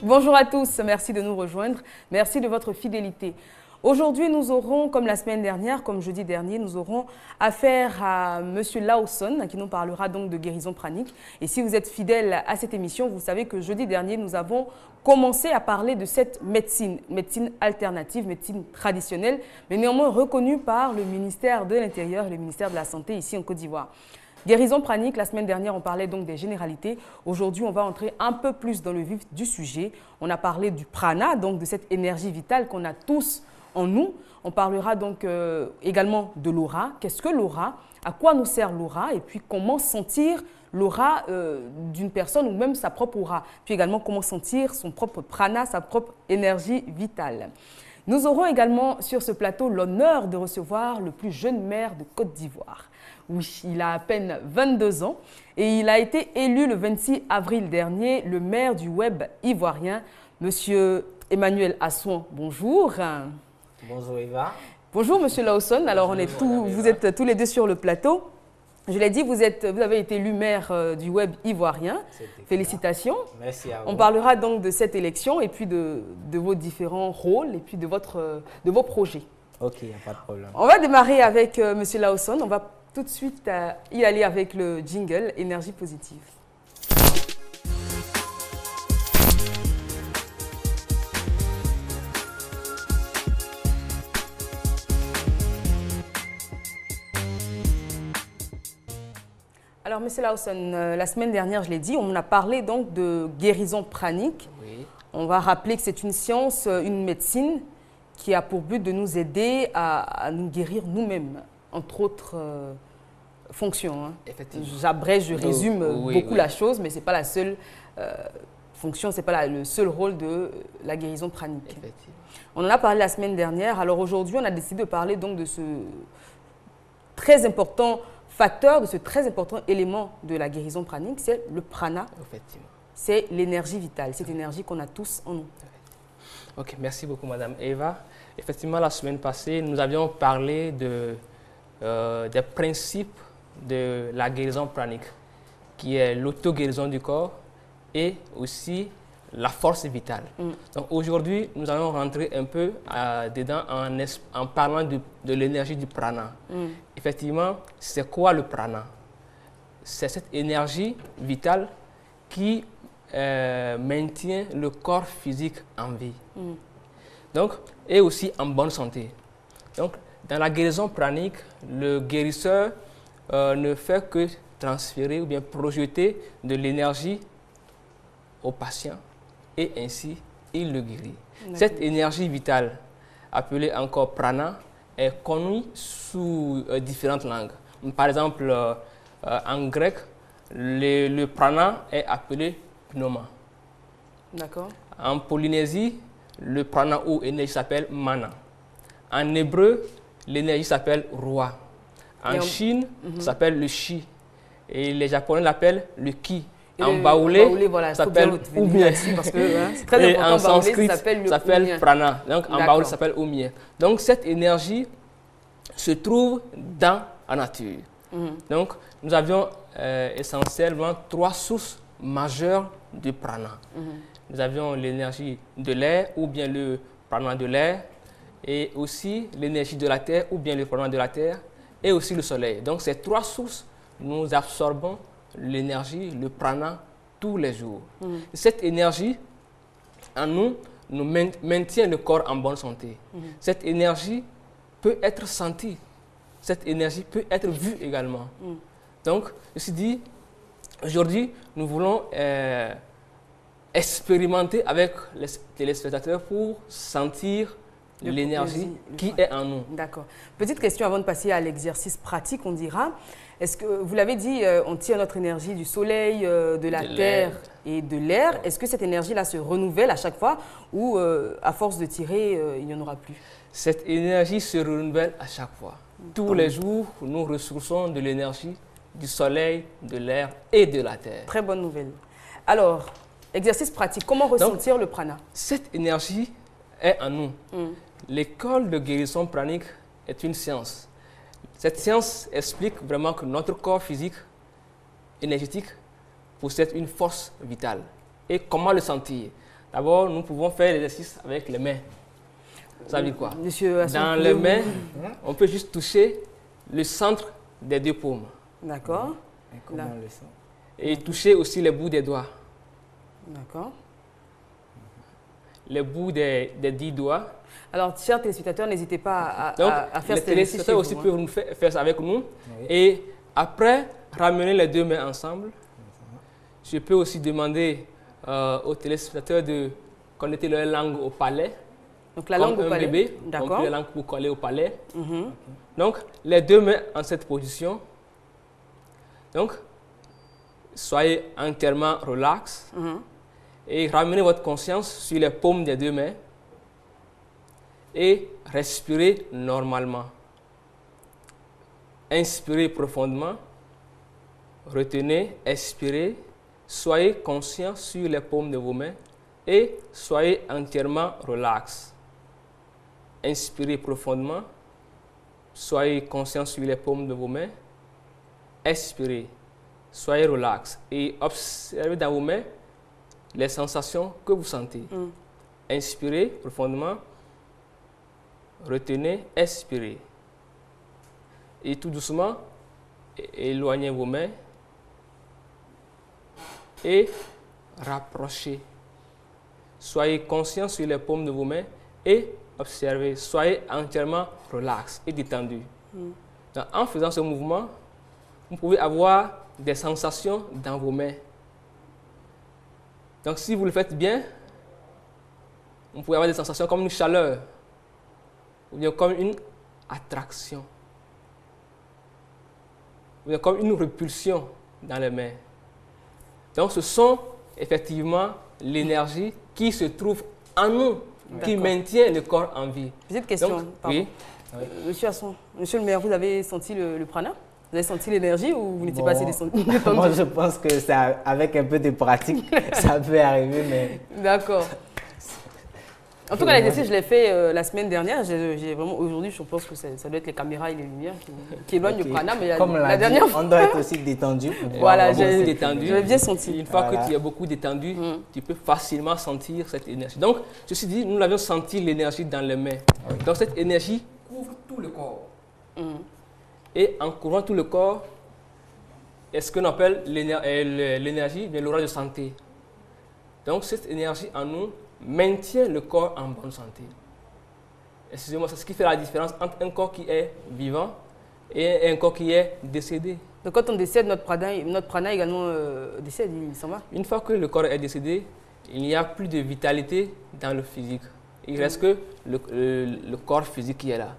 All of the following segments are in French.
Bonjour à tous, merci de nous rejoindre, merci de votre fidélité. Aujourd'hui, nous aurons, comme la semaine dernière, comme jeudi dernier, nous aurons affaire à M. Lawson qui nous parlera donc de guérison pranique. Et si vous êtes fidèle à cette émission, vous savez que jeudi dernier, nous avons commencé à parler de cette médecine alternative, médecine traditionnelle, mais néanmoins reconnue par le ministère de l'Intérieur et le ministère de la Santé ici en Côte d'Ivoire. Guérison pranique, la semaine dernière, on parlait donc des généralités. Aujourd'hui, on va entrer un peu plus dans le vif du sujet. On a parlé du prana, donc de cette énergie vitale qu'on a tous en nous. On parlera donc également de l'aura. Qu'est-ce que l'aura? À quoi nous sert l'aura? Et puis comment sentir l'aura d'une personne ou même sa propre aura? Puis également comment sentir son propre prana, sa propre énergie vitale. Nous aurons également sur ce plateau l'honneur de recevoir le plus jeune maire de Côte d'Ivoire. Oui, il a à peine 22 ans et il a été élu le 26 avril dernier le maire du web ivoirien, Monsieur Emmanuel Assouan. Bonjour. Bonjour Eva. Bonjour Monsieur Lawson. Alors vous êtes tous les deux sur le plateau. Je l'ai dit, vous avez été élu maire du web ivoirien. Félicitations. Merci à vous. On parlera donc de cette élection et puis de vos différents rôles et puis de vos projets. Ok, il n'y a pas de problème. On va démarrer avec Monsieur Lawson. On va tout de suite y aller avec le jingle Énergie positive. Alors, M. Lawson, la semaine dernière, je l'ai dit, on a parlé donc de guérison pranique. Oui. On va rappeler que c'est une science, une médecine qui a pour but de nous aider à nous guérir nous-mêmes, entre autres fonctions. Hein. Effectivement. J'abrège, je résume beaucoup la chose, mais ce n'est pas la seule fonction, ce n'est pas le seul rôle de la guérison pranique. Effectivement. On en a parlé la semaine dernière. Alors aujourd'hui, on a décidé de parler donc de ce très important facteur, de ce très important élément de la guérison pranique, c'est le prana. Effectivement. C'est l'énergie vitale, cette énergie qu'on a tous en nous. Ok, merci beaucoup Madame Eva. Effectivement, la semaine passée, nous avions parlé des principes de la guérison pranique, qui est l'auto-guérison du corps et aussi la force vitale. Donc aujourd'hui, nous allons rentrer un peu dedans en parlant de l'énergie du prana. Effectivement, c'est quoi le prana? C'est cette énergie vitale qui maintient le corps physique en vie. Donc, et aussi en bonne santé. Donc, dans la guérison pranique, le guérisseur ne fait que transférer ou bien projeter de l'énergie au patient et ainsi il le guérit. Cette énergie vitale, appelée encore prana, est connue sous différentes langues. Par exemple, en grec, le prana est appelé pneuma. D'accord. En Polynésie, le prana ou énergie s'appelle mana. En hébreu, l'énergie s'appelle roi. En Chine, ça s'appelle le chi. Et les Japonais l'appellent le ki. En baoulé, voilà, ça s'appelle oumie. Parce que c'est très et important, en sanskrit, ça s'appelle oumie. prana. Donc en baoulé, ça s'appelle oumie. Donc cette énergie se trouve dans la nature. Donc nous avions essentiellement trois sources majeures de prana. Nous avions l'énergie de l'air ou bien le prana de l'air, et aussi l'énergie de la terre ou bien le prana de la terre, et aussi le soleil. Donc ces trois sources, nous absorbons l'énergie, le prana, tous les jours. Cette énergie, en nous maintient le corps en bonne santé. Cette énergie peut être sentie. Cette énergie peut être vue également. Donc, ceci dit, aujourd'hui, nous voulons expérimenter avec les téléspectateurs pour sentir l'énergie qui est en nous. D'accord. Petite question avant de passer à l'exercice pratique, on dira. Est-ce que, vous l'avez dit, on tire notre énergie du soleil, de la terre et de l'air. Est-ce que cette énergie-là se renouvelle à chaque fois ou à force de tirer, il n'y en aura plus? Cette énergie se renouvelle à chaque fois. Tous les jours, nous ressourçons de l'énergie du soleil, de l'air et de la terre. Très bonne nouvelle. Alors, exercice pratique, comment ressentir le prana? Cette énergie est en nous. L'école de guérison pranique est une science. Cette science explique vraiment que notre corps physique, énergétique, possède une force vitale. Et comment le sentir? D'abord, nous pouvons faire l'exercice avec les mains. Ça veut dire quoi? Monsieur, dans les mains, on peut juste toucher le centre des deux paumes. D'accord. Et comment on le sent? Et toucher aussi les bouts des doigts. D'accord. Les bouts des 10 doigts. Alors, chers téléspectateurs, n'hésitez pas Donc, à faire les cet exercice téléspectateurs aussi peuvent nous faire ça avec nous. Oui. Et après, ramener les deux mains ensemble. Je peux aussi demander aux téléspectateurs de connecter leur langue au palais. Donc, la langue au palais. Bébé, d'accord. La langue pour coller au palais. Donc, les deux mains en cette position. Donc, soyez entièrement relax. Et ramenez votre conscience sur les paumes des deux mains. Et respirez normalement. Inspirez profondément. Retenez, expirez. Soyez conscient sur les paumes de vos mains. Et soyez entièrement relax. Inspirez profondément. Soyez conscient sur les paumes de vos mains. Expirez. Soyez relax. Et observez dans vos mains les sensations que vous sentez. Inspirez profondément. Retenez, expirez. Et tout doucement, éloignez vos mains. Et rapprochez. Soyez conscient sur les paumes de vos mains et observez. Soyez entièrement relax et détendu. Donc, en faisant ce mouvement, vous pouvez avoir des sensations dans vos mains. Donc, si vous le faites bien, vous pouvez avoir des sensations comme une chaleur ou bien comme une attraction ou bien comme une répulsion dans les mains. Donc, ce sont effectivement l'énergie qui se trouve en nous, qui maintient le corps en vie. Petite question, donc, pardon. Oui. Monsieur Asson, monsieur le maire, vous avez senti le prana? Vous avez senti l'énergie ou vous n'étiez pas assez détendu? Moi, je pense que ça, avec un peu de pratique, ça peut arriver, mais... D'accord. En tout cas, l'exercice, je l'ai fait la semaine dernière. J'ai vraiment, aujourd'hui, je pense que ça doit être les caméras et les lumières qui éloignent le prana. Mais comme la dernière fois, on doit être aussi détendu. Voilà, j'ai détendu. J'avais bien senti. Une fois que tu es beaucoup détendu, tu peux facilement sentir cette énergie. Donc, ceci dit, nous l'avions senti l'énergie dans les mains. Donc, cette énergie couvre tout le corps. Et en couvrant tout le corps, est-ce qu'on appelle l'énergie, l'aura de santé. Donc, cette énergie en nous maintient le corps en bonne santé. Excusez-moi, c'est ce qui fait la différence entre un corps qui est vivant et un corps qui est décédé. Donc quand on décède, notre prana également décède, il s'en va? Une fois que le corps est décédé, il n'y a plus de vitalité dans le physique. Il reste que le corps physique qui est là.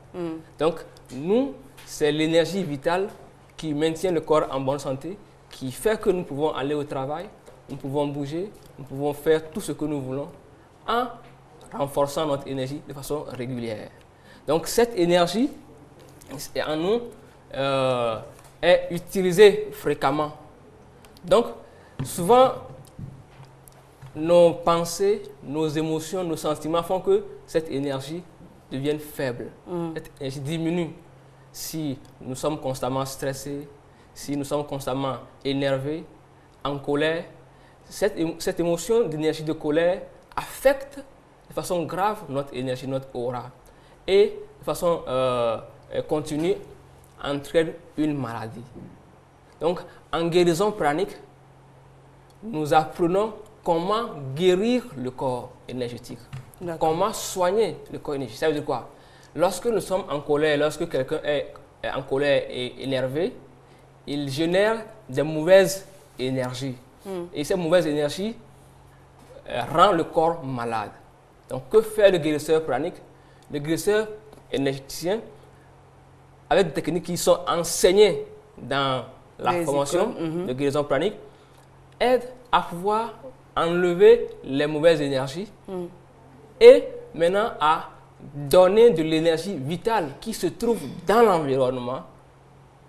Donc, nous, c'est l'énergie vitale qui maintient le corps en bonne santé, qui fait que nous pouvons aller au travail, nous pouvons bouger, nous pouvons faire tout ce que nous voulons, en renforçant notre énergie de façon régulière. Donc cette énergie en nous est utilisée fréquemment. Donc souvent, nos pensées, nos émotions, nos sentiments font que cette énergie devienne faible. Cette énergie diminue si nous sommes constamment stressés, si nous sommes constamment énervés, en colère. Cette émotion d'énergie de colère affecte de façon grave notre énergie, notre aura. Et de façon continue, entraîne une maladie. Donc, en guérison pranique, nous apprenons comment guérir le corps énergétique. Comment soigner le corps énergétique. Ça veut dire quoi? Lorsque nous sommes en colère, lorsque quelqu'un est en colère et énervé, il génère des mauvaises énergies. Et ces mauvaises énergies rend le corps malade. Donc, que fait le guérisseur pranique? Le guérisseur énergéticien, avec des techniques qui sont enseignées dans la formation de guérison pranique, aide à pouvoir enlever les mauvaises énergies et maintenant à donner de l'énergie vitale qui se trouve dans l'environnement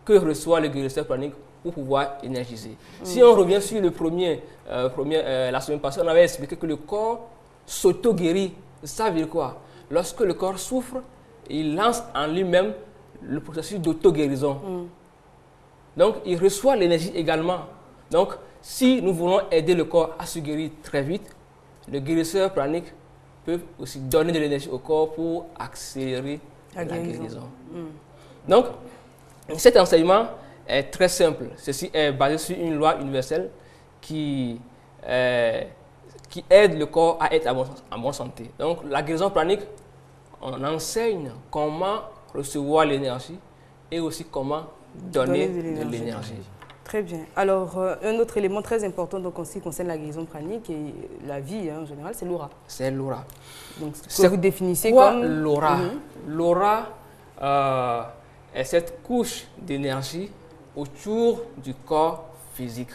que reçoit le guérisseur pranique pour pouvoir énergiser. Si on revient sur le la semaine passée, on avait expliqué que le corps s'auto-guérit. Ça veut dire quoi? Lorsque le corps souffre, il lance en lui-même le processus d'auto-guérison. Donc, il reçoit l'énergie également. Donc, si nous voulons aider le corps à se guérir très vite, le guérisseur pranique peut aussi donner de l'énergie au corps pour accélérer la guérison. Donc, cet enseignement est très simple. Ceci est basé sur une loi universelle qui aide le corps à être en bonne santé. Donc, la guérison pranique, on enseigne comment recevoir l'énergie et aussi comment donner de l'énergie. Très bien. Alors, un autre élément très important donc, en ce qui concerne la guérison pranique et la vie en général, c'est l'aura. C'est l'aura. Donc, ce que vous définissez quoi comme... l'aura? L'aura est cette couche d'énergie autour du corps physique.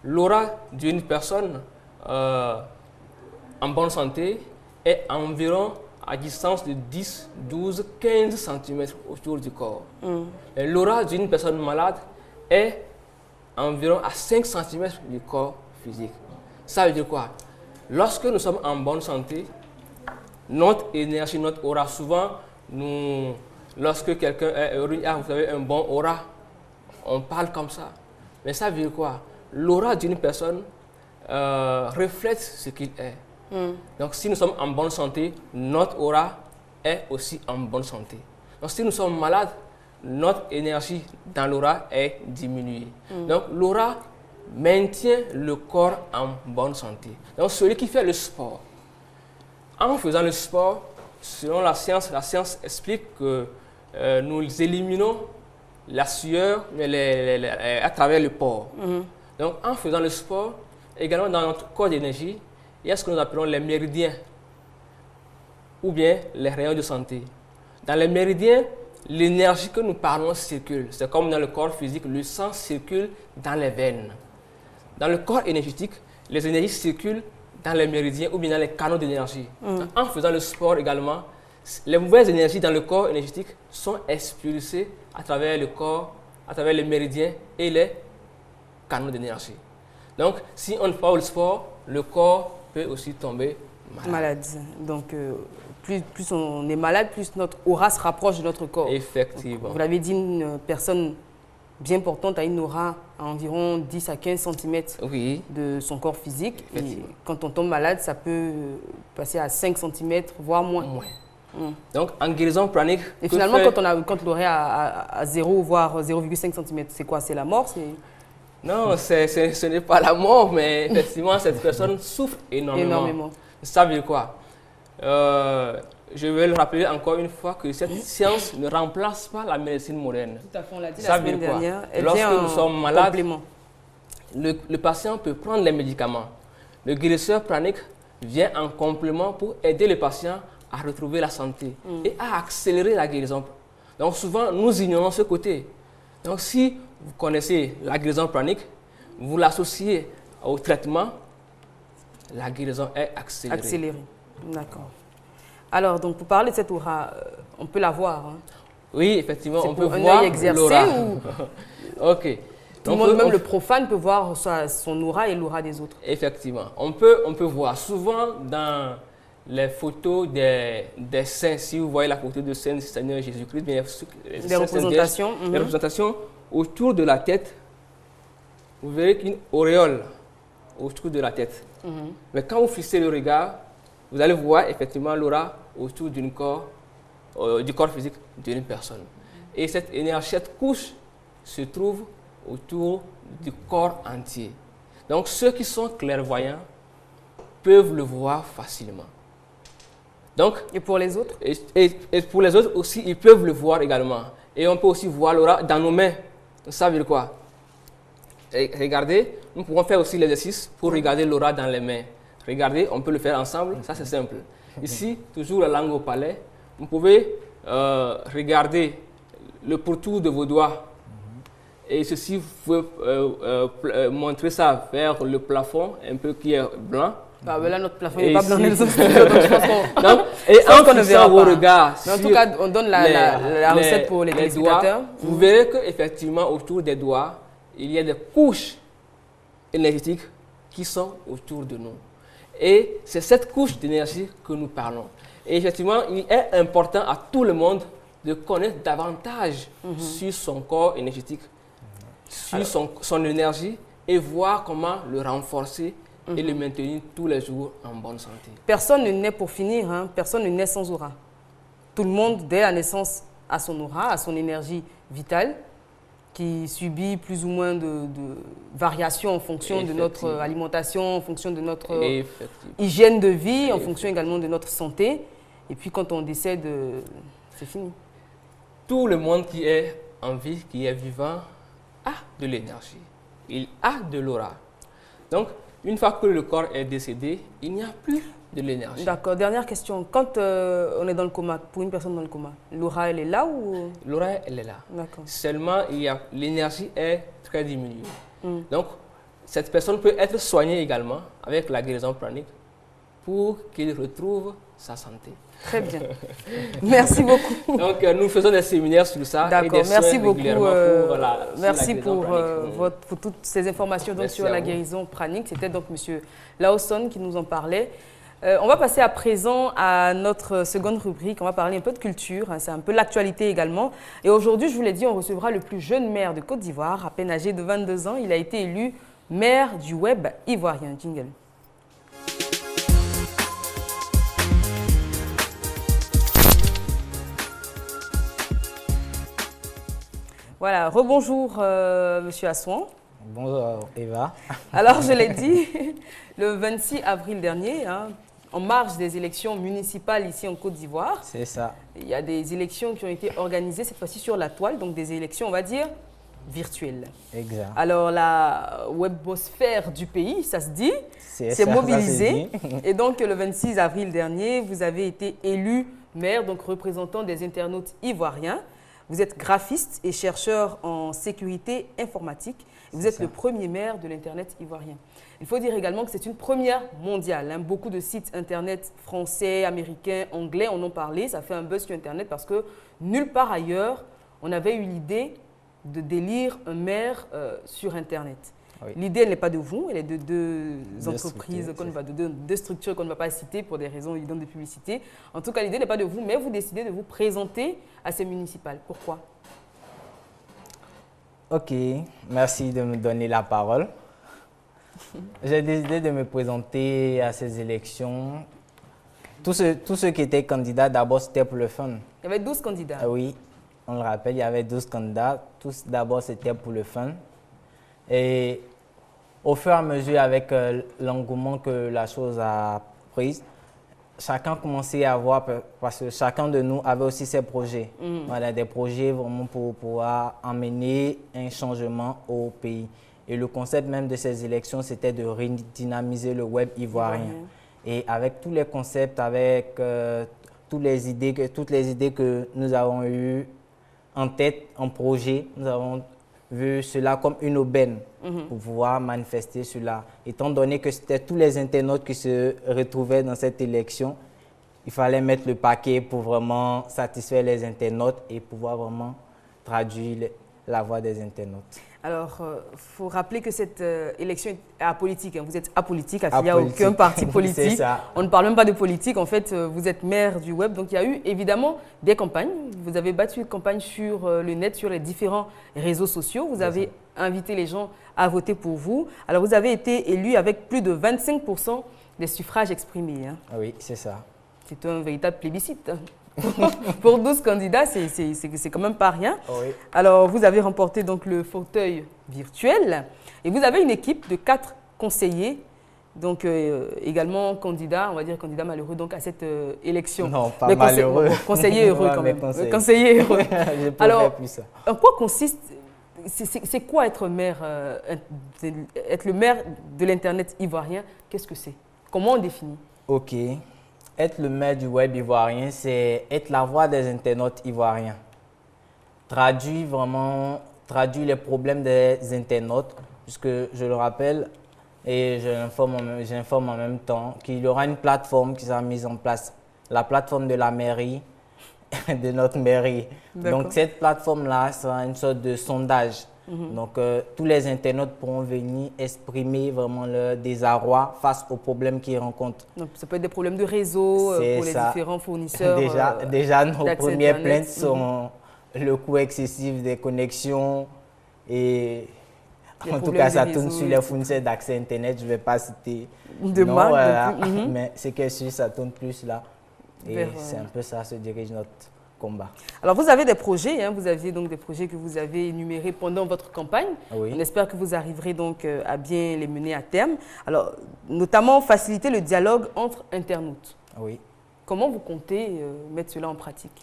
L'aura d'une personne en bonne santé est environ à distance de 10, 12, 15 cm autour du corps. L'aura d'une personne malade est environ à 5 cm du corps physique. Ça veut dire quoi? Lorsque nous sommes en bonne santé, notre énergie, notre aura, souvent, lorsque quelqu'un est heureux, vous avez un bon aura, on parle comme ça. Mais ça veut dire quoi? L'aura d'une personne reflète ce qu'il est. Donc, si nous sommes en bonne santé, notre aura est aussi en bonne santé. Donc, si nous sommes malades, notre énergie dans l'aura est diminuée. Donc, l'aura maintient le corps en bonne santé. Donc, celui qui fait le sport, en faisant le sport, selon la science explique que nous éliminons la sueur à travers le port. Donc, en faisant le sport, également dans notre corps d'énergie, il y a ce que nous appelons les méridiens ou bien les rayons de santé. Dans les méridiens, l'énergie que nous parlons circule. C'est comme dans le corps physique, le sang circule dans les veines. Dans le corps énergétique, les énergies circulent dans les méridiens ou bien dans les canaux d'énergie. En faisant le sport également, les mauvaises énergies dans le corps énergétique sont expulsées à travers le corps, à travers les méridiens et les canaux d'énergie. Donc, si on ne fait pas le sport, le corps peut aussi tomber malade. Donc, plus on est malade, plus notre aura se rapproche de notre corps. Effectivement. Donc, vous l'avez dit, une personne bien portante a une aura à environ 10 à 15 cm de son corps physique. Et quand on tombe malade, ça peut passer à 5 cm, voire moins. Donc, en guérison pranique... Et finalement, quand l'oreille est à 0, voire 0,5 cm, c'est quoi? C'est la mort? Non, ce n'est pas la mort, mais effectivement, cette personne souffre énormément. Ça veut dire quoi? Je vais le rappeler encore une fois que cette science ne remplace pas la médecine moderne. Tout à fait, on l'a dit ça la semaine dernière. Lorsque nous sommes malades, le patient peut prendre les médicaments. Le guérisseur pranique vient en complément pour aider le patient à retrouver la santé et à accélérer la guérison. Donc souvent, nous ignorons ce côté. Donc si vous connaissez la guérison pranique, vous l'associez au traitement, la guérison est accélérée. D'accord. Alors, donc, pour parler de cette aura, on peut la voir. Oui, effectivement, on peut voir l'aura. C'est un œil exercé ou... Ok. Tout le monde, même le profane, peut voir son aura et l'aura des autres. Effectivement. On peut voir. Souvent, dans les photos des saints, si vous voyez la photo de Saint Seigneur Jésus-Christ, des représentations. Les représentations autour de la tête, vous verrez qu'une auréole autour de la tête. Mais quand vous fixez le regard, vous allez voir effectivement l'aura autour du corps physique d'une personne. Et cette énergie, cette couche se trouve autour du corps entier. Donc ceux qui sont clairvoyants peuvent le voir facilement. Donc, et pour les autres? Et pour les autres aussi, ils peuvent le voir également. Et on peut aussi voir l'aura dans nos mains. Ça veut dire quoi? Et regardez, nous pouvons faire aussi l'exercice pour regarder l'aura dans les mains. Regardez, on peut le faire ensemble, ça c'est simple. Ici, toujours la langue au palais, vous pouvez regarder le pourtour de vos doigts. Et ceci, vous pouvez montrer ça vers le plafond, un peu qui est blanc. Ah, ben là, notre plafond n'est pas blanc, donc je pense qu'on... Et en fixant vos regards mais en tout cas, on donne la recette pour les téléspectateurs. Vous verrez qu'effectivement, autour des doigts, il y a des couches énergétiques qui sont autour de nous. Et c'est cette couche d'énergie que nous parlons. Et effectivement, il est important à tout le monde de connaître davantage sur son corps énergétique, sur son énergie et voir comment le renforcer et le maintenir tous les jours en bonne santé. Personne ne naît pour finir, hein, personne ne naît sans aura. Tout le monde, dès la naissance, a son aura, a son énergie vitale, qui subit plus ou moins de variations en fonction de notre alimentation, en fonction de notre hygiène de vie, en fonction également de notre santé. Et puis quand on décède, c'est fini. Tout le monde qui est en vie, qui est vivant, a de l'énergie. Il a de l'aura. Donc, une fois que le corps est décédé, il n'y a plus de l'énergie. D'accord. Dernière question. Quand on est dans le coma, pour une personne dans le coma, l'aura, elle est là ou... L'aura, elle est là. D'accord. Seulement, l'énergie est très diminuée. Donc, cette personne peut être soignée également avec la guérison pranique pour qu'il retrouve sa santé. Très bien. Merci beaucoup. Donc, nous faisons des séminaires sur ça. D'accord. Merci beaucoup. Merci pour toutes ces informations donc, sur la guérison pranique. C'était donc M. Lawson qui nous en parlait. On va passer à présent à notre seconde rubrique. On va parler un peu de culture. Hein, c'est un peu l'actualité également. Et aujourd'hui, je vous l'ai dit, on recevra le plus jeune maire de Côte d'Ivoire, à peine âgé de 22 ans. Il a été élu maire du web ivoirien. Jingle. Voilà, rebonjour Monsieur Assouan. Bonjour Eva. Alors je l'ai dit, le 26 avril dernier, hein, en marge des élections municipales ici en Côte d'Ivoire. C'est ça. Il y a des élections qui ont été organisées cette fois-ci sur la toile, donc des élections, on va dire, virtuelles. Exact. Alors la webosphère du pays, ça se dit, s'est mobilisée. Et donc le 26 avril dernier, vous avez été élu maire, donc représentant des internautes ivoiriens. Vous êtes graphiste et chercheur en sécurité informatique. Vous êtes le premier maire de l'Internet ivoirien. Il faut dire également que c'est une première mondiale. Hein. Beaucoup de sites Internet français, américains, anglais en ont parlé. Ça fait un buzz sur Internet parce que nulle part ailleurs, on avait eu l'idée de d'élire un maire sur Internet. Oui. L'idée, elle n'est pas de vous, elle est de deux entreprises, de deux structures qu'on ne va pas citer pour des raisons évidentes de publicité. En tout cas, l'idée n'est pas de vous, mais vous décidez de vous présenter à ces municipales. Pourquoi? Ok, merci de me donner la parole. J'ai décidé de me présenter à ces élections. Tous ceux qui étaient candidats, d'abord, c'était pour le fun. Il y avait 12 candidats. Oui, on le rappelle, il y avait 12 candidats. Tous, d'abord, c'était pour le fun. Et au fur et à mesure, avec l'engouement que la chose a pris, chacun commençait à voir, parce que chacun de nous avait aussi ses projets. Voilà, des projets vraiment pour pouvoir amener un changement au pays. Et le concept même de ces élections, c'était de redynamiser le web ivoirien. Et avec tous les concepts, avec toutes les idées que nous avons eues en tête, en projet, nous avons vu cela comme une aubaine pour pouvoir manifester cela. Étant donné que c'était tous les internautes qui se retrouvaient dans cette élection, il fallait mettre le paquet pour vraiment satisfaire les internautes et pouvoir vraiment traduire la voix des internautes. Alors, il faut rappeler que cette élection est apolitique. Hein. Vous êtes apolitique, affilié à aucun parti politique. Ça. On ne parle même pas de politique. En fait, vous êtes maire du web. Donc, il y a eu évidemment des campagnes. Vous avez battu une campagne sur le net, sur les différents réseaux sociaux. Vous avez invité les gens à voter pour vous. Alors, vous avez été élu avec plus de 25% des suffrages exprimés. Hein. Oui, c'est ça. C'est un véritable plébiscite. Pour 12 candidats, c'est quand même pas rien. Oui. Alors, vous avez remporté donc le fauteuil virtuel et vous avez une équipe de 4 conseillers, donc également candidats, on va dire candidats malheureux donc à cette élection. Non, pas malheureux. Conseillers heureux quand même. Conseillers heureux. Alors, plus ça. En quoi consiste, c'est quoi être maire, être le maire de l'Internet ivoirien? Qu'est-ce que c'est? Comment on définit? Ok. Être le maire du web ivoirien, c'est être la voix des internautes ivoiriens. Traduire les problèmes des internautes, puisque je le rappelle et j'informe en même temps qu'il y aura une plateforme qui sera mise en place, la plateforme de la mairie, de notre mairie. Donc cette plateforme-là sera une sorte de sondage. Donc, tous les internautes pourront venir exprimer vraiment leur désarroi face aux problèmes qu'ils rencontrent. Donc, ça peut être des problèmes de réseau pour les différents fournisseurs. Déjà nos premières plaintes sont le coût excessif des connexions et des En tout problèmes cas, ça de tourne réseau sur et les tout. fournisseurs d'accès Internet. Je ne vais pas citer De non, marque, voilà. donc, Mais c'est que si ça tourne plus là. Et Vers, c'est un peu ça se dirige notre combat. Alors, vous avez des projets, hein, vous aviez donc des projets que vous avez énumérés pendant votre campagne. Oui. On espère que vous arriverez donc à bien les mener à terme. Alors, notamment faciliter le dialogue entre internautes. Oui. Comment vous comptez mettre cela en pratique?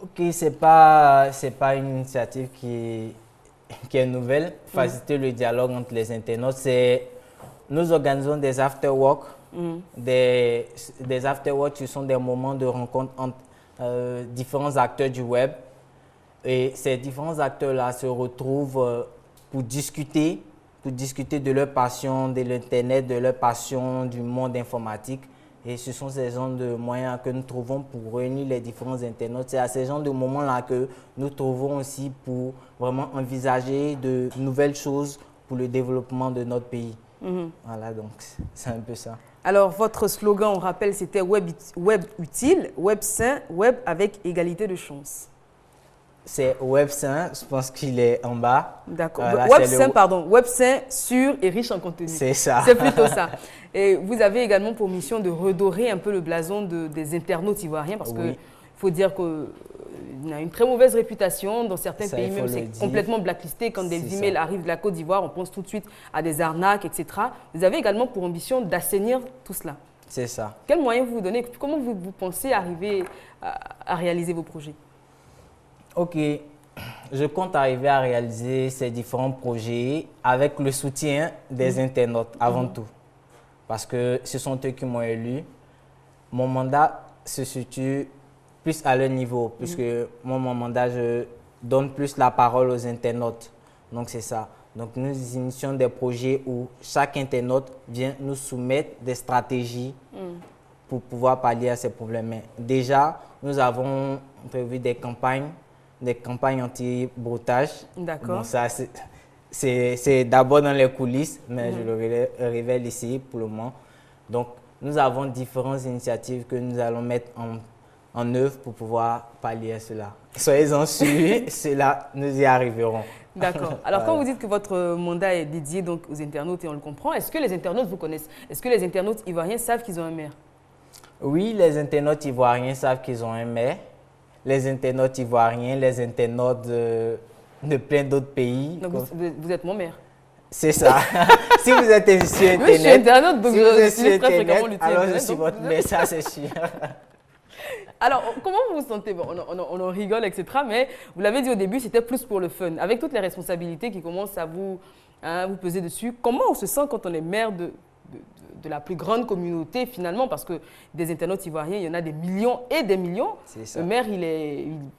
Ok, c'est pas une initiative qui est nouvelle. Faciliter le dialogue entre les internautes, nous organisons des after-work. Des after-work, ce sont des moments de rencontre entre différents acteurs du web. Et ces différents acteurs-là se retrouvent pour discuter de leur passion de l'Internet, de leur passion du monde informatique. Et ce sont ces genres de moyens que nous trouvons pour réunir les différents internautes. C'est à ces genres de moments-là que nous trouvons aussi pour vraiment envisager de nouvelles choses pour le développement de notre pays. Voilà, donc c'est un peu ça. Alors, votre slogan, on rappelle, c'était web utile, web sain, web avec égalité de chance. C'est web sain, je pense qu'il est en bas. D'accord. Voilà, Web sain, sûr et riche en contenu. C'est ça. C'est plutôt ça. Et vous avez également pour mission de redorer un peu le blason des internautes ivoiriens parce qu'il faut dire qu'il a une très mauvaise réputation. Dans certains pays, même, c'est complètement blacklisté. Quand des emails arrivent de la Côte d'Ivoire, on pense tout de suite à des arnaques, etc. Vous avez également pour ambition d'assainir tout cela. C'est ça. Quels moyens vous donnez? Comment vous pensez arriver à réaliser vos projets? Ok, je compte arriver à réaliser ces différents projets avec le soutien des internautes avant tout. Parce que ce sont eux qui m'ont élu. Mon mandat se situe plus à leur niveau, puisque mon mandat, je donne plus la parole aux internautes. Donc c'est ça. Donc nous initions des projets où chaque internaute vient nous soumettre des stratégies pour pouvoir pallier à ces problèmes. Mais déjà, nous avons prévu des campagnes anti-broutage. D'accord. Bon, ça, c'est d'abord dans les coulisses, mais je le révèle ici pour le moment. Donc, nous avons différentes initiatives que nous allons mettre en œuvre pour pouvoir pallier à cela. Soyez-en sûrs, cela, nous y arriverons. D'accord. Alors, quand vous dites que votre mandat est dédié donc, aux internautes, et on le comprend, est-ce que les internautes vous connaissent? Est-ce que les internautes ivoiriens savent qu'ils ont un maire? Oui, les internautes ivoiriens savent qu'ils ont un maire. Les internautes ivoiriens, les internautes de plein d'autres pays. Donc, vous êtes mon maire. C'est ça. Si vous êtes sur Internet, oui, je suis internaute, donc si vous êtes je sur très Internet, fréquemment alors je suis votre maire, ça c'est sûr. Alors, comment vous vous sentez? Bon, on en rigole, etc. Mais vous l'avez dit au début, c'était plus pour le fun. Avec toutes les responsabilités qui commencent à vous peser dessus, comment on se sent quand on est maire de la plus grande communauté finalement, parce que des internautes ivoiriens, il y en a des millions et des millions. Le maire,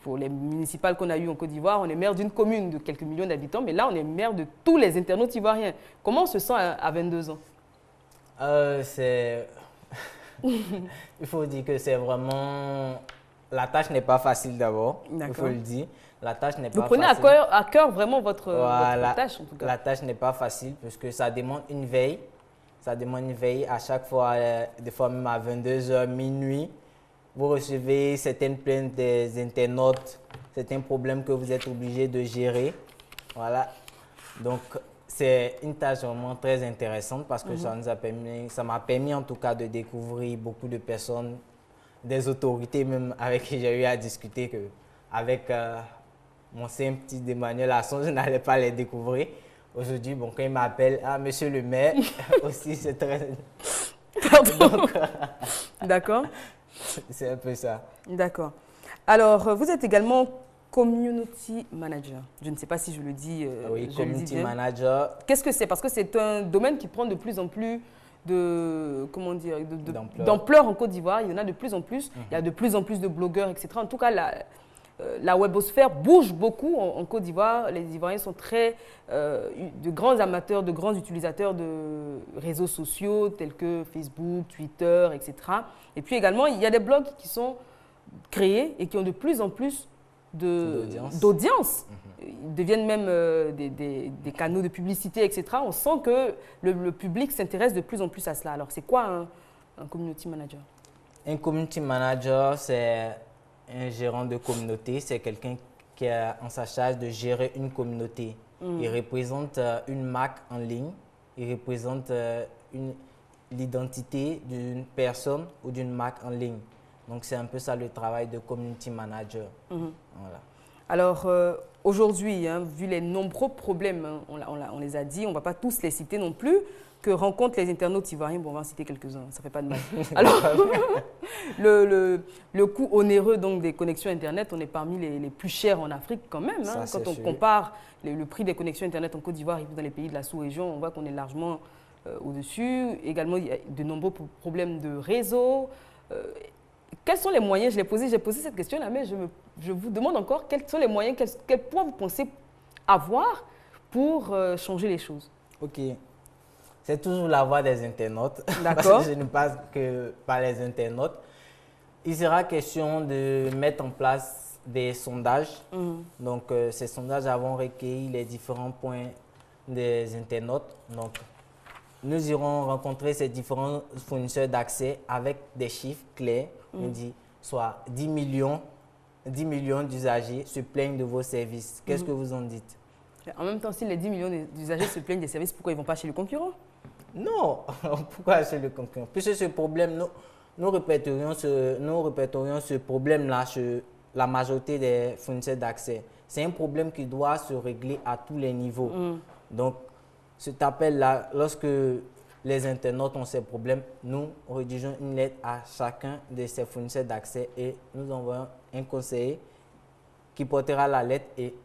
pour les municipales qu'on a eues en Côte d'Ivoire, on est maire d'une commune de quelques millions d'habitants, mais là, on est maire de tous les internautes ivoiriens. Comment on se sent à 22 ans? Il faut dire que c'est vraiment... La tâche n'est pas facile d'abord, il faut le dire. La tâche n'est pas facile. Vous prenez à cœur vraiment votre tâche, en tout cas. La tâche n'est pas facile parce que ça demande une veille. Ça demande une veille à chaque fois, des fois même à 22h, minuit. Vous recevez certaines plaintes des internautes, certains problèmes que vous êtes obligé de gérer. Voilà. Donc, c'est une tâche vraiment très intéressante parce que ça m'a permis en tout cas de découvrir beaucoup de personnes, des autorités même avec qui j'ai eu à discuter que avec mon simple petit Emmanuel Asson, je n'allais pas les découvrir. Aujourd'hui, bon, quand il m'appelle, monsieur le maire, aussi c'est très... D'accord. C'est un peu ça. D'accord. Alors, vous êtes également community manager. Je ne sais pas si je le dis. Oui, community manager. Qu'est-ce que c'est? Parce que c'est un domaine qui prend de plus en plus d'ampleur en Côte d'Ivoire. Il y en a de plus en plus. Il y a de plus en plus de blogueurs, etc. En tout cas, la webosphère bouge beaucoup en Côte d'Ivoire. Les Ivoiriens sont de grands amateurs, de grands utilisateurs de réseaux sociaux tels que Facebook, Twitter, etc. Et puis également, il y a des blogs qui sont créés et qui ont de plus en plus d'audience. Ils deviennent même des canaux de publicité, etc. On sent que le public s'intéresse de plus en plus à cela. Alors, c'est quoi un community manager? Un community manager, c'est un gérant de communauté. C'est quelqu'un qui a en sa charge de gérer une communauté. Il représente une marque en ligne. Il représente l'identité d'une personne ou d'une marque en ligne. Donc, c'est un peu ça le travail de community manager. Voilà. Alors, aujourd'hui, hein, vu les nombreux problèmes, hein, on les a dit, on ne va pas tous les citer non plus, que rencontrent les internautes ivoiriens. Bon, on va en citer quelques-uns, ça ne fait pas de mal. Alors, le coût onéreux donc, des connexions Internet, on est parmi les plus chers en Afrique quand même. Hein. Quand on compare le prix des connexions Internet en Côte d'Ivoire et dans les pays de la sous-région, on voit qu'on est largement au-dessus. Également, il y a de nombreux problèmes de réseau. Quels sont les moyens, j'ai posé cette question-là, mais je vous demande encore, quels sont les moyens, quel poids vous pensez avoir pour changer les choses? Ok. C'est toujours la voix des internautes. D'accord. Je ne passe que par les internautes. Il sera question de mettre en place des sondages. Donc, ces sondages vont recueillir les différents points des internautes. Donc, nous irons rencontrer ces différents fournisseurs d'accès avec des chiffres clairs. On dit soit 10 millions d'usagers se plaignent de vos services. Qu'est-ce que vous en dites? En même temps, si les 10 millions d'usagers se plaignent des services, pourquoi ils ne vont pas chez le concurrent? Non, pourquoi chez le concurrent? Puisque ce problème, nous répéterions ce problème-là sur la majorité des fournisseurs d'accès. C'est un problème qui doit se régler à tous les niveaux. Donc, cet appel-là, lorsque les internautes ont ces problèmes, nous rédigeons une lettre à chacun de ces fournisseurs d'accès et nous envoyons un conseiller qui portera la lettre et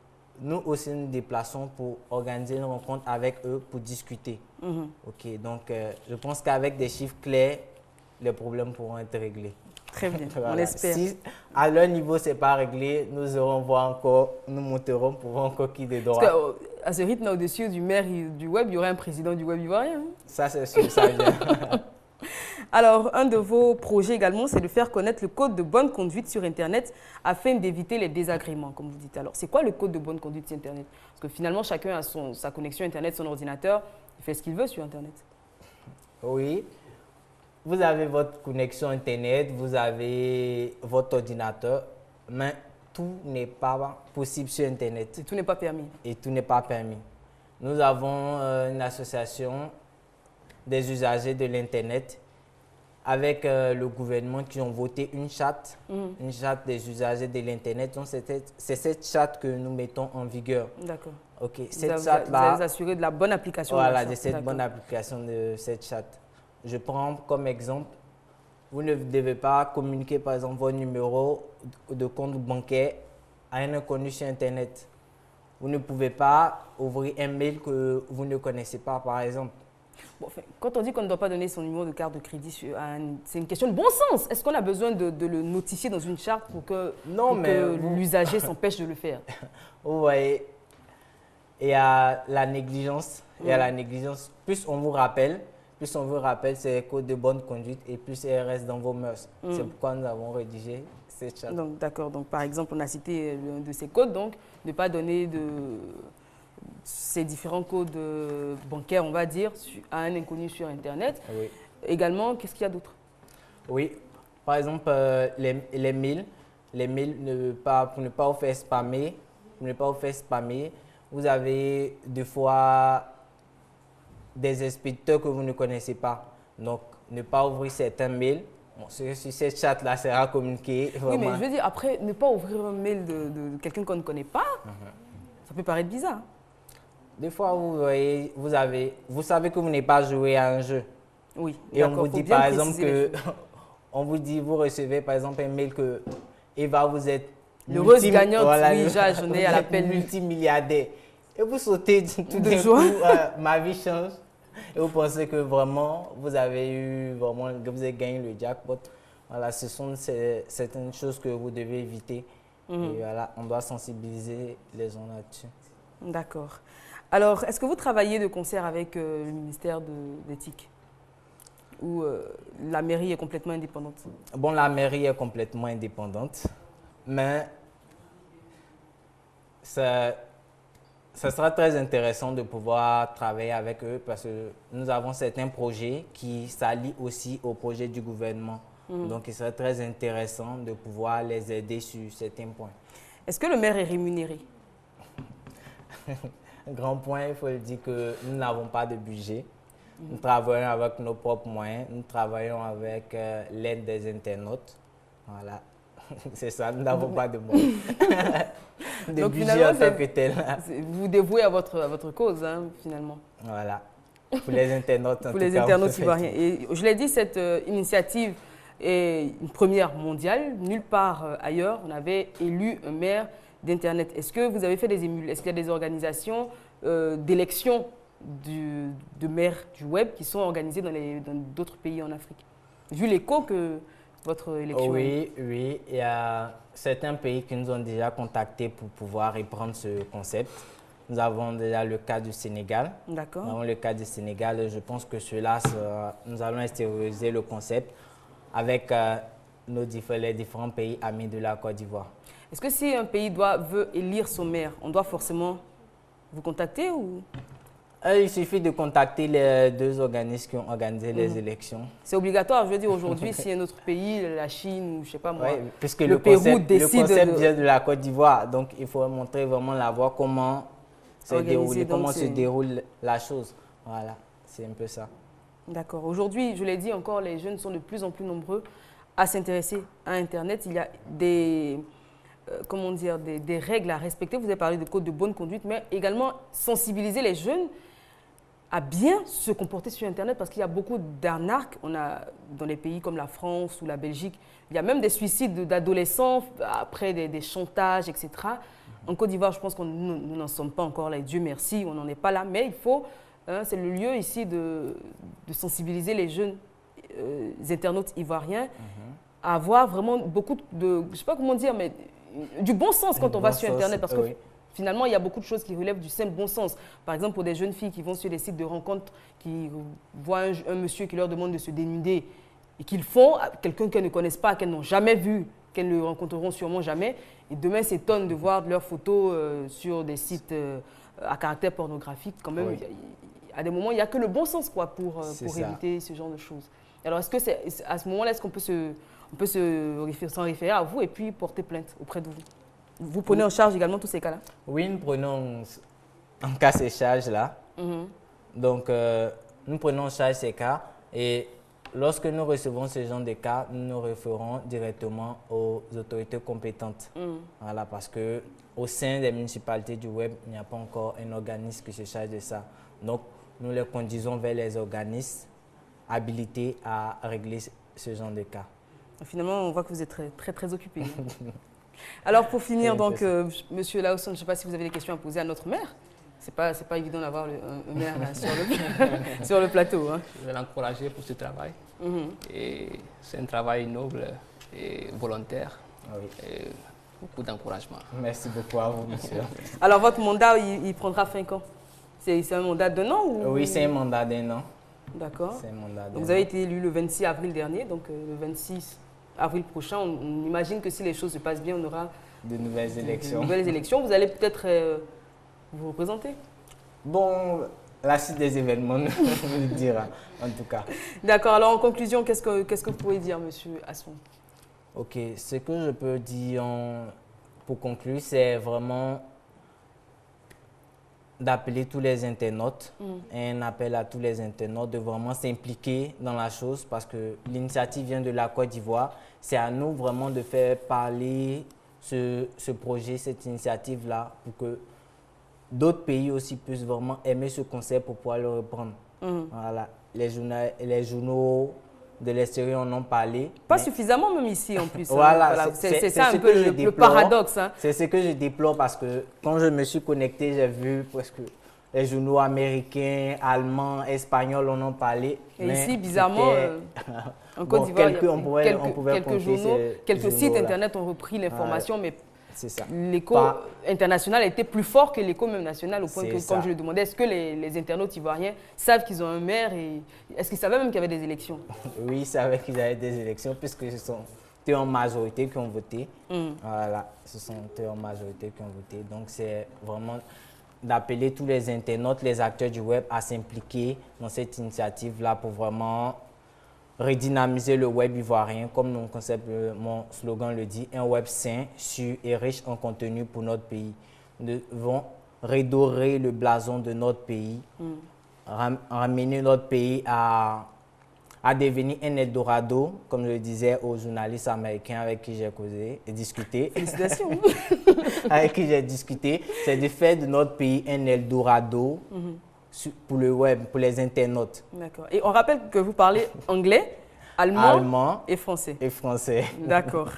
nous aussi nous déplaçons pour organiser une rencontre avec eux pour discuter. Ok, donc je pense qu'avec des chiffres clairs, les problèmes pourront être réglés. Très bien, voilà. On l'espère. Si à leur niveau, ce n'est pas réglé, nous irons voir encore, nous monterons pour voir encore qui de droit. Parce qu'à ce rythme, au-dessus du maire du web, il y aurait un président du web ivoirien. Hein? Ça, c'est sûr, ça vient. Alors, un de vos projets également, c'est de faire connaître le code de bonne conduite sur Internet afin d'éviter les désagréments, comme vous dites. Alors, c'est quoi le code de bonne conduite sur Internet? Parce que finalement, chacun a sa connexion Internet, son ordinateur, il fait ce qu'il veut sur Internet. Oui. Vous avez votre connexion Internet, vous avez votre ordinateur, mais tout n'est pas possible sur Internet. Et tout n'est pas permis. Et tout n'est pas permis. Nous avons une association des usagers de l'Internet avec le gouvernement qui ont voté une charte des usagers de l'Internet. Donc, c'est cette charte que nous mettons en vigueur. D'accord. Ok. Vous allez assurer de la bonne application de la charte. Voilà, de cette bonne application de cette charte. Je prends comme exemple, vous ne devez pas communiquer par exemple votre numéro de compte bancaire à un inconnu sur Internet. Vous ne pouvez pas ouvrir un mail que vous ne connaissez pas par exemple. Bon, enfin, quand on dit qu'on ne doit pas donner son numéro de carte de crédit, c'est une question de bon sens. Est-ce qu'on a besoin de le notifier dans une charte pour que l'usager s'empêche de le faire? Vous voyez, il y a la négligence. Plus on vous rappelle, c'est les codes de bonne conduite et plus elle reste dans vos mœurs. C'est pourquoi nous avons rédigé cette charte. Donc, d'accord. Donc, par exemple, on a cité l'un de ces codes, donc, ne pas donner ces différents codes bancaires, on va dire, à un inconnu sur Internet. Oui. Également, qu'est-ce qu'il y a d'autre? Oui. Par exemple, les mails. Les mails, pour ne pas vous faire spammer, vous avez des fois des expéditeurs que vous ne connaissez pas. Donc, ne pas ouvrir certains mails. Bon, sur cette chat-là sera communiqué. Oui, mais je veux dire, après, ne pas ouvrir un mail de quelqu'un qu'on ne connaît pas, ça peut paraître bizarre. Des fois, vous savez que vous n'avez pas joué à un jeu. Oui, et on vous dit par exemple vous recevez par exemple un mail que Eva, vous êtes l'heureuse gagnante, j'en ai à l'appel multimilliardaire. Et vous sautez tout d'un coup, ma vie change. Et vous pensez que vraiment, vous avez gagné le jackpot. Voilà, ce sont certaines choses que vous devez éviter. Et voilà, on doit sensibiliser les gens là-dessus. D'accord. Alors, est-ce que vous travaillez de concert avec le ministère de l'éthique? Ou la mairie est complètement indépendante? Bon, la mairie est complètement indépendante, mais ça sera très intéressant de pouvoir travailler avec eux parce que nous avons certains projets qui s'allient aussi aux projets du gouvernement. Donc, il serait très intéressant de pouvoir les aider sur certains points. Est-ce que le maire est rémunéré? Grand point, il faut le dire que nous n'avons pas de budget. Nous travaillons avec nos propres moyens. Nous travaillons avec l'aide des internautes. Voilà. C'est ça, nous n'avons pas de moyens. De Donc, budget en tant que tel. Vous dévouez à votre cause, hein, finalement. Voilà. Pour les internautes, en Pour tout les cas, internautes ivoiriens. Et je l'ai dit, cette initiative est une première mondiale. Nulle part ailleurs, on avait élu un maire d'Internet. Est-ce que vous avez fait des émules? Est-ce qu'il y a des organisations d'élection de maires du web qui sont organisées dans d'autres pays en Afrique? Vu l'écho que votre élection Oui, oui. Il y a certains pays qui nous ont déjà contactés pour pouvoir reprendre ce concept. Nous avons déjà le cas du Sénégal. D'accord. Nous avons le cas du Sénégal. Je pense que nous allons extérioriser le concept avec les différents pays amis de la Côte d'Ivoire. Est-ce que si un pays veut élire son maire, on doit forcément vous contacter ou... Il suffit de contacter les deux organismes qui ont organisé les élections. C'est obligatoire, je veux dire aujourd'hui, si un autre pays, la Chine ou je sais pas moi, Oui, puisque le Pérou décide le concept vient de la Côte d'Ivoire, donc il faut montrer vraiment la voie comment se déroule la chose. Voilà, c'est un peu ça. D'accord. Aujourd'hui, je l'ai dit encore, les jeunes sont de plus en plus nombreux à s'intéresser à Internet. Il y a des règles à respecter. Vous avez parlé de code de bonne conduite, mais également sensibiliser les jeunes à bien se comporter sur Internet parce qu'il y a beaucoup d'arnaques. On a dans les pays comme la France ou la Belgique, il y a même des suicides d'adolescents après des chantages, etc. En Côte d'Ivoire, je pense que nous n'en sommes pas encore là. Dieu merci, on n'en est pas là. Mais il faut, c'est le lieu ici de sensibiliser les jeunes internautes ivoiriens à avoir vraiment beaucoup de, je ne sais pas comment dire, mais du bon sens quand on va sur Internet. Parce que finalement, il y a beaucoup de choses qui relèvent du simple bon sens. Par exemple, pour des jeunes filles qui vont sur des sites de rencontres, qui voient un monsieur qui leur demande de se dénuder et qu'ils font, quelqu'un qu'elles ne connaissent pas, qu'elles n'ont jamais vu, qu'elles ne rencontreront sûrement jamais. Et demain, s'étonnent de voir leurs photos sur des sites à caractère pornographique. Quand même, à des moments, il n'y a que le bon sens pour éviter ce genre de choses. Alors, est-ce que à ce moment-là, est-ce qu'on peut s'en référer à vous et puis porter plainte auprès de vous? Vous prenez en charge également tous ces cas-là? Oui, nous prenons en cas ces charges-là. Donc, nous prenons en charge ces cas et lorsque nous recevons ce genre de cas, nous nous référons directement aux autorités compétentes. Voilà, parce qu'au sein des municipalités du web, il n'y a pas encore un organisme qui se charge de ça. Donc, nous les conduisons vers les organismes habilités à régler ce genre de cas. Finalement, on voit que vous êtes très occupé. Alors, pour finir, donc, Monsieur Laosson, je ne sais pas si vous avez des questions à poser à notre maire. C'est pas évident d'avoir un maire sur le plateau. Hein. Je vais l'encourager pour ce travail. Et c'est un travail noble et volontaire. Et beaucoup d'encouragement. Merci beaucoup à vous, monsieur. Alors, votre mandat, il prendra fin quand? C'est un mandat d'1 an ou... Oui, c'est un mandat d'1 an. D'accord. C'est un mandat d'1 an. Vous avez été élu le 26 avril dernier, donc le 26 avril prochain, on imagine que si les choses se passent bien, on aura de nouvelles élections. De nouvelles élections. Vous allez peut-être vous représenter? Bon, la suite des événements nous le dira, en tout cas. D'accord. Alors, en conclusion, qu'est-ce que vous pouvez dire, monsieur Asson? Ok. Ce que je peux dire pour conclure, c'est vraiment d'appeler tous les internautes, un appel à tous les internautes de vraiment s'impliquer dans la chose parce que l'initiative vient de la Côte d'Ivoire. C'est à nous vraiment de faire parler ce projet, cette initiative-là pour que d'autres pays aussi puissent vraiment aimer ce concept pour pouvoir le reprendre. Voilà. Les journaux de l'extérieur en ont parlé. Pas suffisamment même ici en plus. Voilà, c'est ça un peu le paradoxe. Hein. C'est ce que je déplore parce que quand je me suis connecté, j'ai vu presque les journaux américains, allemands, espagnols en ont parlé. Et ici, bizarrement, en Côte d'Ivoire, quelques sites internet ont repris l'information, mais l'écho international était plus fort que l'écho même national, au point que quand je lui demandais, est-ce que les internautes ivoiriens savent qu'ils ont un maire et est-ce qu'ils savaient même qu'il y avait des élections? Oui, ils savaient qu'il y avait des élections puisque ce sont eux en majorité qui ont voté. Voilà, ce sont eux en majorité qui ont voté. Donc, c'est vraiment d'appeler tous les internautes, les acteurs du web à s'impliquer dans cette initiative-là pour vraiment redynamiser le web ivoirien, comme mon slogan le dit, un web sain, sûr et riche en contenu pour notre pays. Nous devons redorer le blason de notre pays, ramener notre pays à devenir un Eldorado, comme je le disais aux journalistes américains avec qui j'ai causé et discuté. Félicitations. Avec qui j'ai discuté, c'est de faire de notre pays un Eldorado pour le web, pour les internautes. D'accord. Et on rappelle que vous parlez anglais, allemand et français. Et français. D'accord.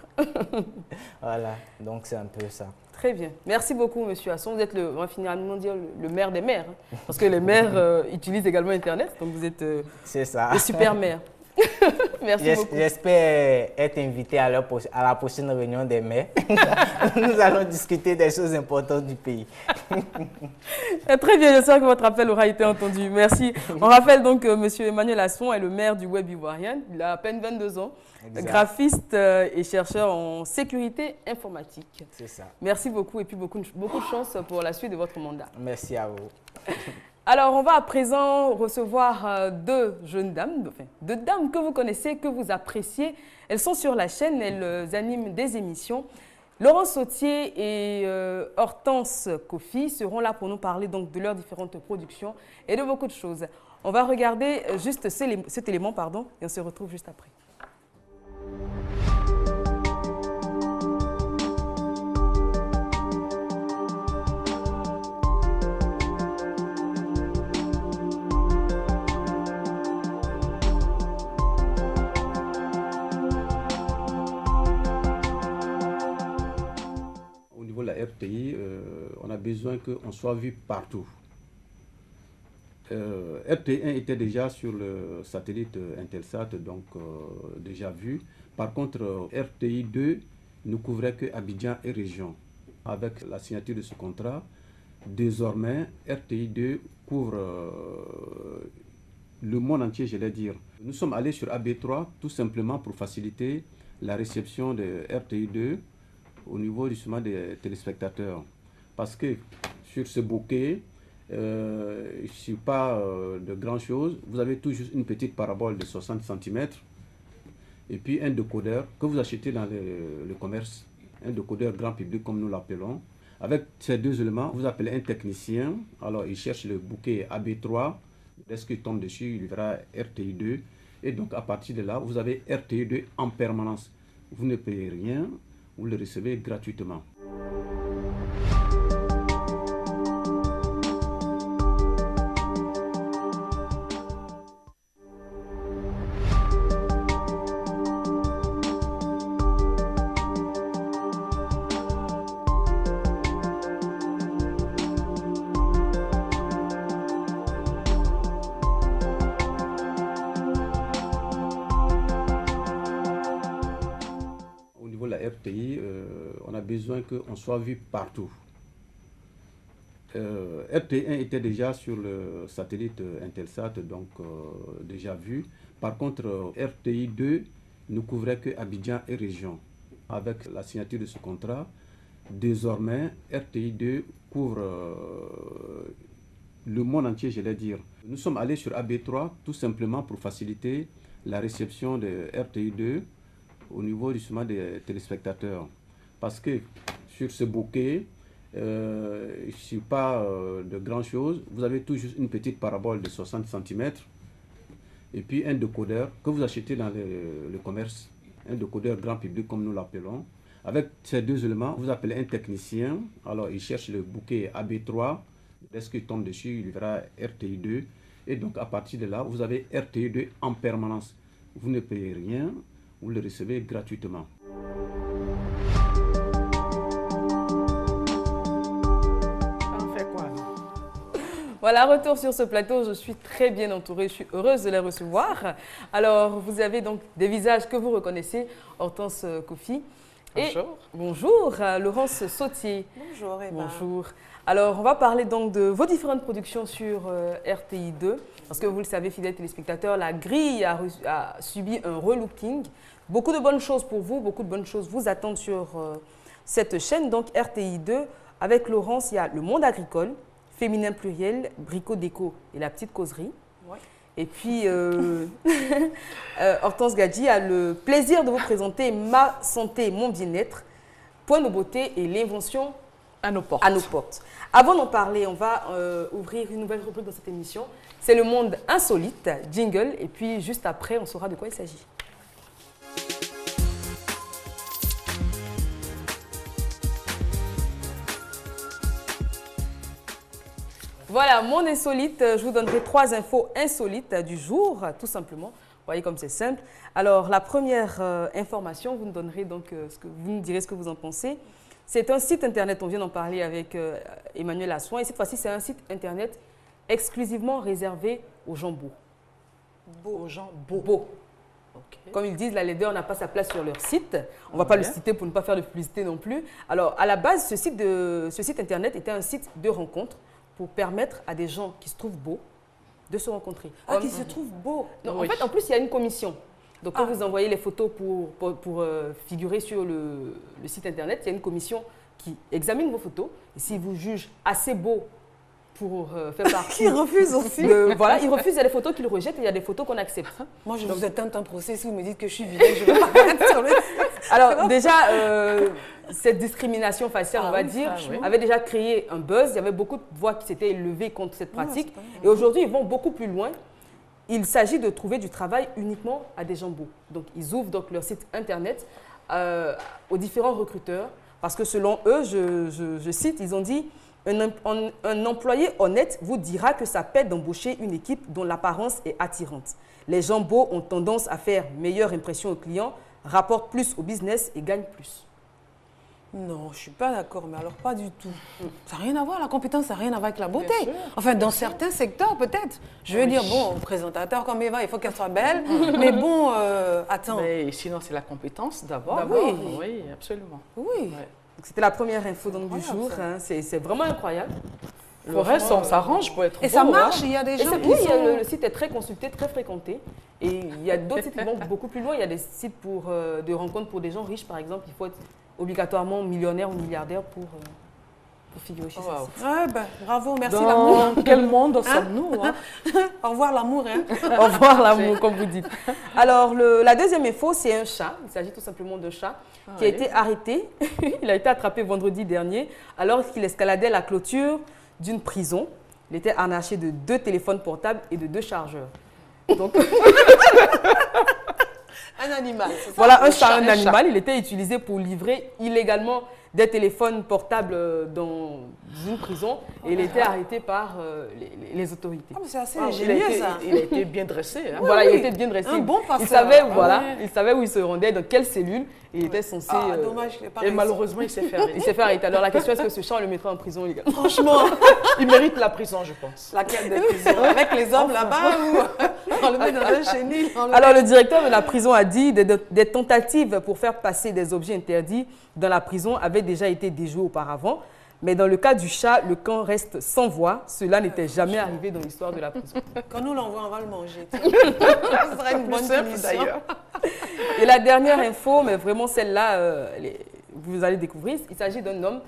Voilà, donc c'est un peu ça. Très bien. Merci beaucoup, Monsieur Hasson. Vous êtes, on va finalement dire, le maire des maires. Hein, parce que les maires utilisent également Internet. Donc, vous êtes c'est ça. le super maire. Merci beaucoup. J'espère être invité à la prochaine réunion des maires. Nous allons discuter des choses importantes du pays. Très bien, j'espère que votre appel aura été entendu. Merci. On rappelle donc que M. Emmanuel Hasson est le maire du Web ivoirien. Il a à peine 22 ans. Exact. Graphiste et chercheur en sécurité informatique. C'est ça. Merci beaucoup et puis beaucoup de chance pour la suite de votre mandat. Merci à vous. Alors, on va à présent recevoir deux jeunes dames, enfin, deux dames que vous connaissez, que vous appréciez. Elles sont sur la chaîne, elles animent des émissions. Laurence Sautier et Hortense Kofi seront là pour nous parler donc de leurs différentes productions et de beaucoup de choses. On va regarder juste cet élément, et on se retrouve juste après. RTI, on a besoin qu'on soit vu partout. RTI1 était déjà sur le satellite Intelsat, donc déjà vu. Par contre, RTI2 ne couvrait que Abidjan et région. Avec la signature de ce contrat, désormais, RTI2 couvre le monde entier, je vais dire. Nous sommes allés sur AB3 tout simplement pour faciliter la réception de RTI2 au niveau justement des téléspectateurs. Parce que sur ce bouquet, je ne suis pas de grand chose. Vous avez tout juste une petite parabole de 60 cm et puis un décodeur que vous achetez dans le commerce, un décodeur grand public comme nous l'appelons. Avec ces deux éléments, vous appelez un technicien, alors il cherche le bouquet AB3, dès qu'il tombe dessus, il verra RTI2, et donc à partir de là, vous avez RTI2 en permanence. Vous ne payez rien, vous le recevez gratuitement. RTI, on a besoin qu'on soit vu partout. RTI1 était déjà sur le satellite Intelsat, donc déjà vu. Par contre, RTI2 ne couvrait que Abidjan et région. Avec la signature de ce contrat, désormais, RTI2 couvre le monde entier, je vais dire. Nous sommes allés sur AB3 tout simplement pour faciliter la réception de RTI2 au niveau justement des téléspectateurs. Parce que sur ce bouquet, je ne suis pas de grand chose. Vous avez tout juste une petite parabole de 60 cm et puis un décodeur que vous achetez dans le commerce, un décodeur grand public comme nous l'appelons. Avec ces deux éléments, vous appelez un technicien, alors il cherche le bouquet AB3, dès qu'il tombe dessus, il verra RTI2, et donc à partir de là, vous avez RTI2 en permanence. Vous ne payez rien, vous le recevez gratuitement. On fait quoi? Voilà, retour sur ce plateau, je suis très bien entourée, je suis heureuse de les recevoir. Alors, vous avez donc des visages que vous reconnaissez, Hortense Kofi. Bonjour. Bonjour, Laurence Sautier. Bonjour, Eva. Bonjour. Alors, on va parler donc de vos différentes productions sur RTI2. Parce que vous le savez, fidèles téléspectateurs, la grille a subi un relooking. Beaucoup de bonnes choses pour vous, beaucoup de bonnes choses vous attendent sur cette chaîne. Donc, RTI2, avec Laurence, il y a Le Monde agricole, Féminin pluriel, Brico Déco et La Petite Causerie. Ouais. Et puis, Hortense Gadji a le plaisir de vous présenter Ma santé, mon bien-être, Point de beauté et l'invention À nos portes. À nos portes. Avant d'en parler, on va ouvrir une nouvelle rubrique dans cette émission. C'est le monde insolite, jingle, et puis juste après, on saura de quoi il s'agit. Voilà, monde insolite, je vous donnerai 3 infos insolites du jour, tout simplement. Vous voyez comme c'est simple. Alors, la première information, vous nous donnerez donc, vous nous direz ce que vous en pensez. C'est un site internet, on vient d'en parler avec Emmanuel Assoin, et cette fois-ci, c'est un site internet exclusivement réservé aux gens beaux. Aux gens beaux. Beaux. Okay. Comme ils disent, la laideur n'a pas sa place sur leur site. On ne va pas le citer pour ne pas faire de publicité non plus. Alors, à la base, ce site internet était un site de rencontre pour permettre à des gens qui se trouvent beaux de se rencontrer. Ah, qui se trouvent beaux. Non, oui. En fait, en plus, il y a une commission. Donc, quand vous envoyez les photos pour figurer sur le site internet, il y a une commission qui examine vos photos. Et s'ils vous jugent assez beaux pour faire partie... Qui refuse aussi. Voilà, ils refusent. Il y a des photos qu'ils rejettent et il y a des photos qu'on accepte. Moi, je vous attends un procès si vous me dites que je suis vilaine. Je vais pas mettre sur le... Alors, déjà, cette discrimination faciale, on va dire, avait déjà créé un buzz. Il y avait beaucoup de voix qui s'étaient élevées contre cette pratique. Et aujourd'hui, ils vont beaucoup plus loin. Il s'agit de trouver du travail uniquement à des gens beaux. Donc, ils ouvrent donc leur site internet aux différents recruteurs. Parce que selon eux, je cite, ils ont dit « Un employé honnête vous dira que ça paie d'embaucher une équipe dont l'apparence est attirante. Les gens beaux ont tendance à faire meilleure impression aux clients, rapportent plus au business et gagnent plus. » Non, je ne suis pas d'accord, mais alors pas du tout. Ça n'a rien à voir, la compétence, ça n'a rien à voir avec la beauté. Enfin, dans certains secteurs, peut-être. Je veux dire, bon, présentateur comme Eva, il faut qu'elle soit belle. Mais bon, attends. Mais sinon, c'est la compétence d'abord. Oui. Oui, absolument. Oui. Ouais. C'était la première info donc, du jour. Hein. C'est vraiment incroyable. Le reste, on s'arrange pour être Et beau, ça marche, hein. il y a des gens qui Oui, sont... le site est très consulté, très fréquenté. Et il y a d'autres sites qui vont beaucoup plus loin. Il y a des sites de rencontres pour des gens riches, par exemple. Il faut être obligatoirement millionnaire ou milliardaire pour figurer chez ce site. Ouais, ben, bravo, merci l'amour. Dans quel monde sommes-nous, hein? Au revoir l'amour. Hein? Au revoir l'amour, comme vous dites. Alors, la deuxième info, c'est un chat. Il s'agit tout simplement d'un chat qui a été arrêté. Il a été attrapé vendredi dernier alors qu'il escaladait la clôture d'une prison. Il était harnaché de 2 téléphones portables et de 2 chargeurs. Donc... Un animal. Voilà, un chat, un animal. Il était utilisé pour livrer illégalement des téléphones portables dans une prison et il était arrêté par les autorités. Ah, mais c'est assez ingénieux, ça. Il a été bien dressé. Hein? Voilà, il était bien dressé. Un bon passeur. Il savait, il savait où il se rendait, dans quelle cellule. Il était censé... dommage, il n'est pas Et réussi. malheureusement, il s'est fait arrêter. Il s'est fait arrêter. Alors la question, est-ce que ce chat, on le mettrait en prison, les gars? Franchement, Il mérite la prison, je pense. laquelle des prisons? Avec les hommes là-bas ou on le met dans un chenil? Alors le directeur de la prison a dit des tentatives pour faire passer des objets interdits dans la prison avaient déjà été déjouées auparavant. Mais dans le cas du chat, le camp reste sans voix. Cela n'était jamais arrivé dans l'histoire de la prison. Quand nous l'envoie, on va le manger. Ce serait une bonne punition. d'ailleurs. Et la dernière info, mais vraiment celle-là, vous allez découvrir, il s'agit d'un homme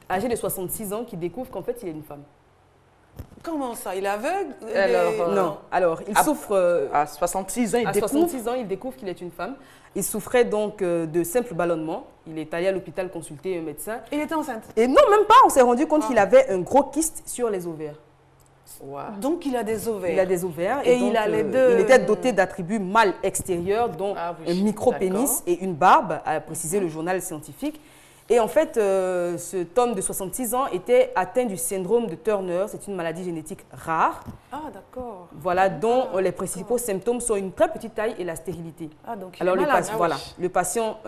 âgé de 66 ans qui découvre qu'en fait, il est une femme. Comment ça? Il est aveugle? Alors, Non, alors il souffre... À 66 ans, il à découvre. 66 ans, il découvre qu'il est une femme. Il souffrait donc de simples ballonnements. Il est allé à l'hôpital consulter un médecin. Il était enceinte. Et non, même pas, on s'est rendu compte qu'il avait un gros kyste sur les ovaires. Wow. Donc il a des ovaires. Il a des ovaires. Et donc, il a les deux... Il était doté d'attributs mâles extérieurs, dont Ah oui, un micro-pénis d'accord. et une barbe, a précisé le journal scientifique. Et en fait, cet homme de 66 ans était atteint du syndrome de Turner. C'est une maladie génétique rare. Ah, d'accord. Voilà, dont les principaux symptômes sont une très petite taille et la stérilité. Ah, donc il Alors, est malade. le patient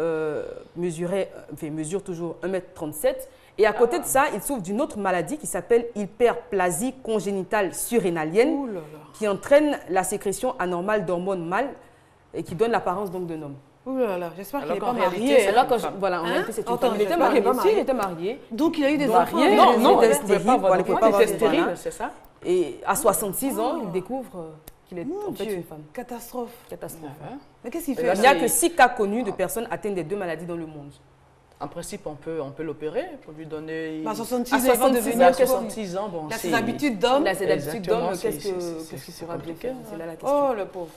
mesure toujours 1,37 m. Et à côté de ça, il souffre d'une autre maladie qui s'appelle hyperplasie congénitale surrénalienne, Ouh là là. qui entraîne la sécrétion anormale d'hormones mâles et qui donne l'apparence donc d'un homme. Ouh là là, j'espère qu'il Alors n'est qu'en pas réalité, marié. c'est hein. Alors, quand femme. voilà, en réalité, c'est une Attends, femme. Il était j'espère qu'il marié, est pas monsieur, il marié. était marié. Donc il a eu des Donc, enfants. marié, Non, il non, était il pouvait stérile, pas avoir voilà, il d'enfant. pouvait pas Il était avoir stérile, voilà. c'est ça? Et à 66 ans, il découvre qu'il est Mon en fait Dieu, une femme. catastrophe. Catastrophe. Mais qu'est-ce qu'il Et fait? là, Il n'y a c'est- que 6 cas connus de personnes atteintes des 2 maladies dans le monde. En principe, on peut l'opérer pour lui donner... À 66 À ans, il va 66 devenir ans, quoi? 66 ans, bon, Il a c'est... ses habitudes d'homme. Il a ses habitudes Exactement, d'homme, c'est qu'est-ce qu'il pourra bien compliqué, faire? hein. C'est là la question. Oh, le pauvre.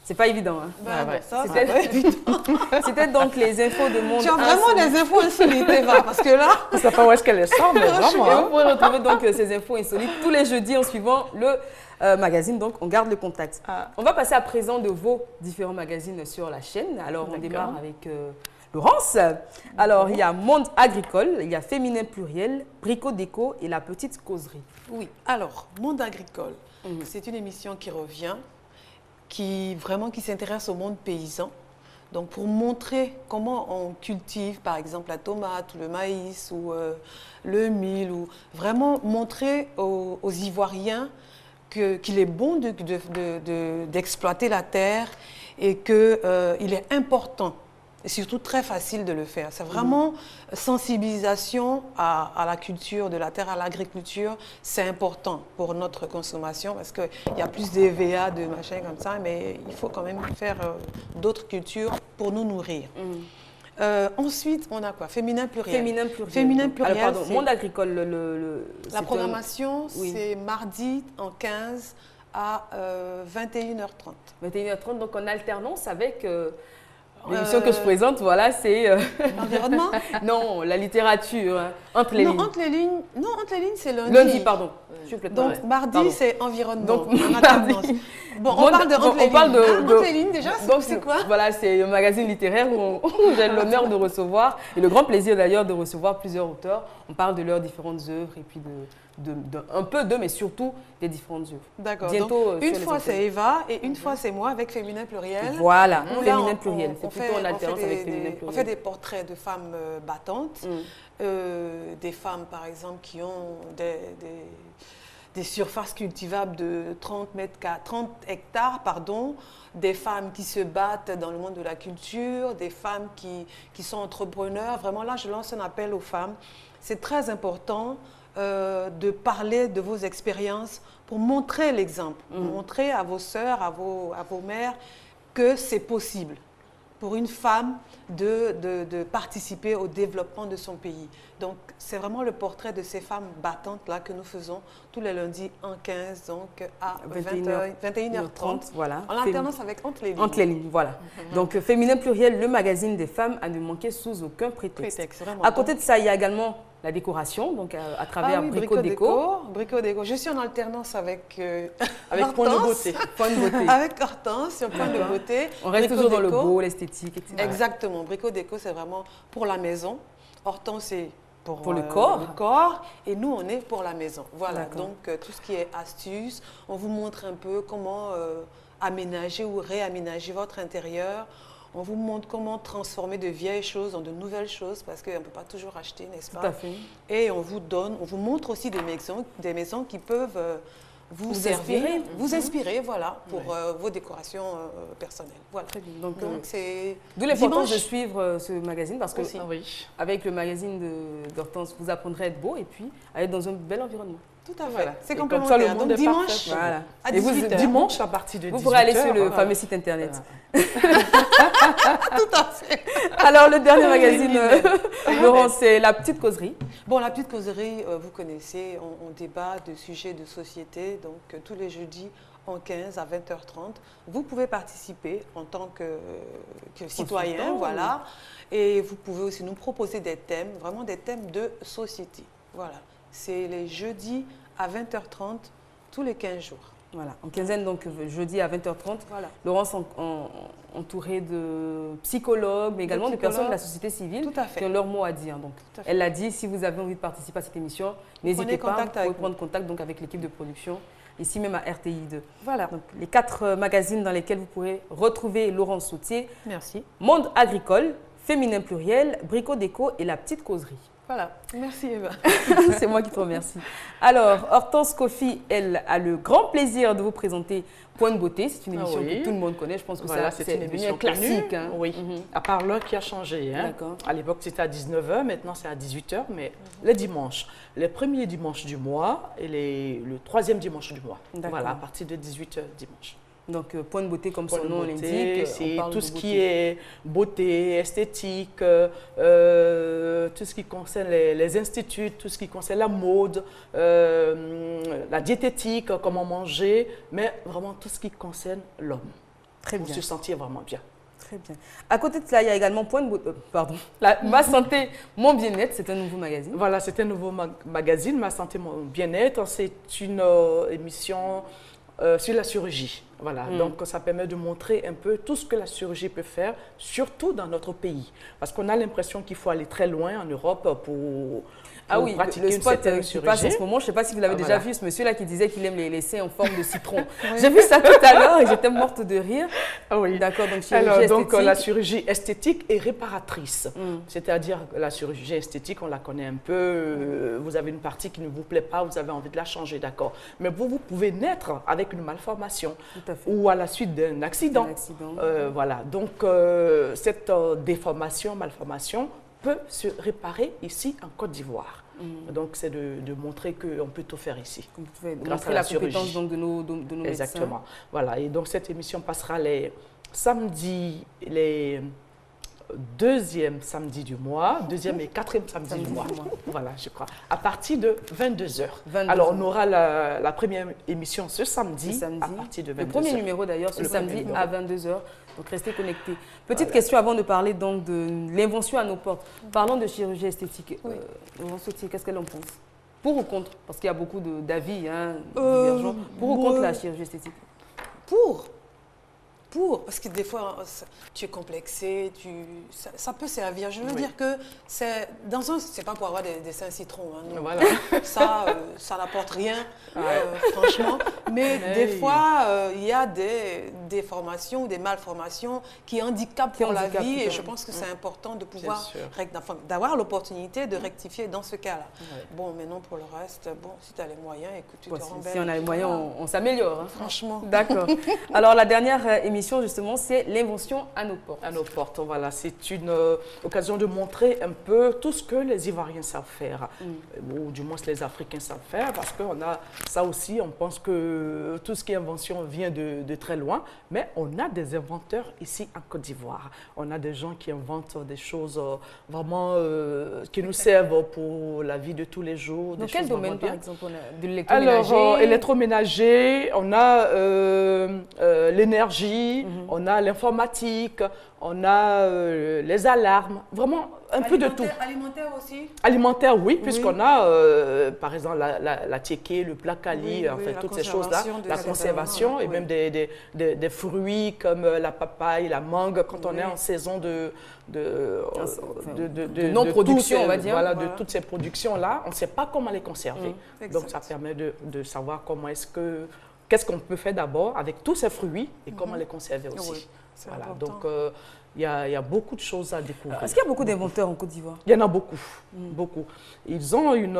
C'est pas évident. Hein. Ben, ouais. ça, C'était- c'est pas évident. C'était donc les infos de Monde Tu as vraiment Insolite. des infos insolites, Eva, parce que là, Je ne sais pas où est-ce qu'elle les sort, mais vraiment. Et vous hein. pourrez retrouver donc ces infos insolites tous les jeudis en suivant le magazine. Donc, on garde le contact. Ah. On va passer à présent de vos différents magazines sur la chaîne. Alors, on D'accord. démarre avec Laurence. Alors, il y a Monde Agricole, il y a Féminin Pluriel, Brico Déco et La Petite Causerie. oui. Alors, Monde agricole, c'est une émission qui revient, qui s'intéresse au monde paysan. Donc, pour montrer comment on cultive, par exemple, la tomate ou le maïs ou le mil, ou vraiment montrer aux Ivoiriens qu'il est bon d'exploiter la terre et qu'il est important et surtout très facile de le faire. C'est vraiment sensibilisation à la culture de la terre, à l'agriculture. C'est important pour notre consommation parce qu'il y a plus d'EVA, de machin comme ça, mais il faut quand même faire d'autres cultures pour nous nourrir. Ensuite, on a quoi? Féminin pluriel. Féminin Pluriel. Féminin Donc, pluriel, alors, pardon, c'est- Monde Agricole, La c'est programmation, oui. c'est mardi en 15 à 21h30. 21h30, donc en alternance avec l'émission que je présente, voilà, c'est L'environnement? non, la littérature, hein, entre les Non, lignes. entre les lignes, c'est lundi. Lundi, pardon. Je suis complètement Donc, ouais. mardi, Pardon. c'est environnement. Donc, en alternance. Bon, on Monde- parle de bon, entre les on parle lignes. de- Hein, de- entre les lignes, déjà, Donc, c'est quoi? Voilà, c'est un magazine littéraire où j'ai l'honneur de recevoir, et le grand plaisir d'ailleurs de recevoir plusieurs auteurs. On parle de leurs différentes œuvres et puis un peu d'eux, mais surtout des différentes œuvres. D'accord. Bientôt, Donc, sur une les fois, antennes. c'est Eva et une fois, c'est moi avec Féminin Pluriel. Voilà, Où là, Féminin Pluriel. C'est on plutôt en fait alternance des- avec des- Féminin On Pluriel. fait des portraits de femmes battantes. Mm. Des femmes, par exemple, qui ont des surfaces cultivables de 30 hectares, pardon, des femmes qui se battent dans le monde de la culture, des femmes qui sont entrepreneurs. Vraiment, là, je lance un appel aux femmes. C'est très important de parler de vos expériences pour montrer l'exemple, montrer à vos sœurs, à vos mères que c'est possible pour une femme de participer au développement de son pays. Donc, c'est vraiment le portrait de ces femmes battantes-là que nous faisons tous les lundis en 15, donc à 21h30. Voilà. En alternance avec Entre les lignes. Entre les lignes, voilà. Donc, Féminin Pluriel, le magazine des femmes à ne manquer sous aucun prétexte. Prétexte, vraiment. À côté de ça, il y a également la décoration, donc à travers oui, Brico Déco. Brico Déco. Je suis en alternance avec Avec Point de Hortense. beauté. Point de beauté. Avec Hortense, sur Point de D'accord. beauté. On reste Brico toujours dans le Déco. beau, l'esthétique, etc. Exactement. Brico Déco, c'est vraiment pour la maison. Hortense, c'est pour le corps. Et nous, on est pour la maison. Voilà. D'accord. Donc, tout ce qui est astuces, on vous montre un peu comment aménager ou réaménager votre intérieur. On vous montre comment transformer de vieilles choses en de nouvelles choses parce qu'on ne peut pas toujours acheter, n'est-ce pas? Tout à fait. Et on vous montre aussi des maisons qui peuvent vous servir, inspirer. vous inspirer, voilà, pour vos décorations personnelles. Voilà. Très bien. Donc, c'est d'où l'importance de dimanche. suivre ce magazine parce que Aussi. Ah oui. avec le magazine d'Hortense, vous apprendrez à être beau et puis à être dans un bel environnement. Tout à fait. Voilà. C'est Et comme complémentaire. ça, le monde Donc est dimanche, parfait. Voilà. à Et vous, 18h. Dimanche à partir de 18h. Vous pourrez aller sur le voilà. fameux site internet. Tout à fait. Alors, le dernier magazine, Laurent, c'est La Petite Causerie. Bon, la petite causerie, vous connaissez, on débat de sujets de société, donc tous les jeudis en 15 à 20h30. Vous pouvez participer en tant que citoyen, Consultant, voilà. Et vous pouvez aussi nous proposer des thèmes, vraiment des thèmes de société. Voilà. C'est les jeudis à 20h30, tous les 15 jours. Voilà, en quinzaine, donc jeudi à 20h30. Voilà. Laurence entourée de psychologues, mais également de personnes de la société civile Tout à fait. qui ont leur mot à dire. Donc, Tout à fait. elle l'a dit, si vous avez envie de participer à cette émission, n'hésitez Prenez pas, contact vous pouvez avec prendre contact donc, avec l'équipe de production, ici même à RTI2. Voilà. Donc, les 4 magazines dans lesquels vous pourrez retrouver Laurence Sautier, Merci. Monde Agricole, Féminin Pluriel, Brico Déco et La Petite Causerie. Voilà. Merci Eva. C'est moi qui te remercie. Alors, Hortense Kofi, elle a le grand plaisir de vous présenter Point de beauté. C'est une Ah émission oui. que tout le monde connaît. Je pense que Voilà, c'est c'est une devenu émission un classique. connue. Hein. Oui, à part l'heure qui a changé. Hein. D'accord. À l'époque, c'était à 19h, maintenant c'est à 18h, mais les dimanches, les premiers dimanches du mois et le troisième dimanche du mois. D'accord. Voilà, à partir de 18h dimanche. Donc, Point de beauté, comme Point son de nom beauté, l'indique, c'est on parle tout de ce beauté. qui est beauté, esthétique, tout ce qui concerne les instituts, tout ce qui concerne la mode, la diététique, comment manger, mais vraiment tout ce qui concerne l'homme. Très pour bien. se sentir vraiment bien. Très bien. À côté de cela, il y a également Ma Santé, Mon Bien-être, c'est un nouveau magazine. Voilà, c'est un nouveau magazine, Ma Santé, Mon Bien-être. C'est une émission sur la chirurgie. Voilà, donc ça permet de montrer un peu tout ce que la chirurgie peut faire, surtout dans notre pays. Parce qu'on a l'impression qu'il faut aller très loin en Europe pour pratiquer le une spot certaine qui passe en chirurgie. ce moment, je ne sais pas si vous l'avez déjà Voilà. vu, ce monsieur-là qui disait qu'il aime les seins en forme de citron. J'ai vu ça tout à l'heure et j'étais morte de rire. Ah oui. D'accord, donc chirurgie Alors, esthétique. donc, la chirurgie esthétique et réparatrice. C'est-à-dire la chirurgie esthétique, on la connaît un peu. Vous avez une partie qui ne vous plaît pas, vous avez envie de la changer, d'accord. Mais vous pouvez naître avec une malformation Tout à fait. ou à la suite d'un accident. Un accident. Voilà. Donc, cette déformation, malformation peut se réparer ici en Côte d'Ivoire. Donc, c'est de montrer qu'on peut tout faire ici. Comme vous pouvez grâce montrer à la la compétence chirurgie. donc, de nos Exactement. médecins. Voilà. Et donc, cette émission passera les samedis, les deuxième samedi du mois, deuxième et quatrième samedi du mois. Voilà, je crois. À partir de 22h. 22 Alors, heures. on aura la première émission ce samedi, Ce samedi. à partir de 22h. Le premier numéro d'ailleurs, ce Le premier samedi numéro. à 22h. Donc restez connectés. Petite question avant de parler donc de l'invention à nos portes. Parlons de chirurgie esthétique. Laurence Sautier, qu'est-ce qu'elle en pense? Pour ou contre? Parce qu'il y a beaucoup d'avis divergents. Pour ou contre la chirurgie esthétique? Pour, parce que des fois, tu es complexé, ça peut servir. Je veux dire que c'est pas pour avoir des seins citrons. Hein, non. Voilà. Ça n'apporte rien, franchement. Mais des fois, il y a des déformations ou des malformations qui handicapent pour la vie. Et je pense que c'est important de pouvoir, d'avoir l'opportunité de rectifier dans ce cas-là. Bon, maintenant pour le reste, si tu as les moyens, écoute, tu te rends belle. Si on a les moyens, on s'améliore. Hein. Franchement. D'accord. Alors la dernière émission, justement, c'est l'invention à nos portes. À nos portes, voilà. C'est une occasion de montrer un peu tout ce que les Ivoiriens savent faire, ou du moins les Africains savent faire, parce qu'on a ça aussi, on pense que tout ce qui est invention vient de très loin, mais on a des inventeurs ici en Côte d'Ivoire. On a des gens qui inventent des choses vraiment qui nous servent pour la vie de tous les jours. Dans quel domaine, par exemple? On a de l'électroménager? Alors, électroménager, on a l'énergie, on a l'informatique, on a les alarmes, vraiment un peu de tout. Alimentaire aussi? Alimentaire, oui, puisqu'on a, par exemple, la tchéké, le placali, enfin, toutes ces choses-là, la conservation et même des fruits comme la papaye, la mangue, quand on est en saison de non-production, on va dire. Voilà, de toutes ces productions-là, on ne sait pas comment les conserver. Donc, ça permet de savoir qu'est-ce qu'on peut faire d'abord avec tous ces fruits et comment les conserver aussi. Voilà, donc il y a beaucoup de choses à découvrir. Est-ce qu'il y a beaucoup d'inventeurs en Côte d'Ivoire? Il y en a beaucoup, beaucoup. Ils ont une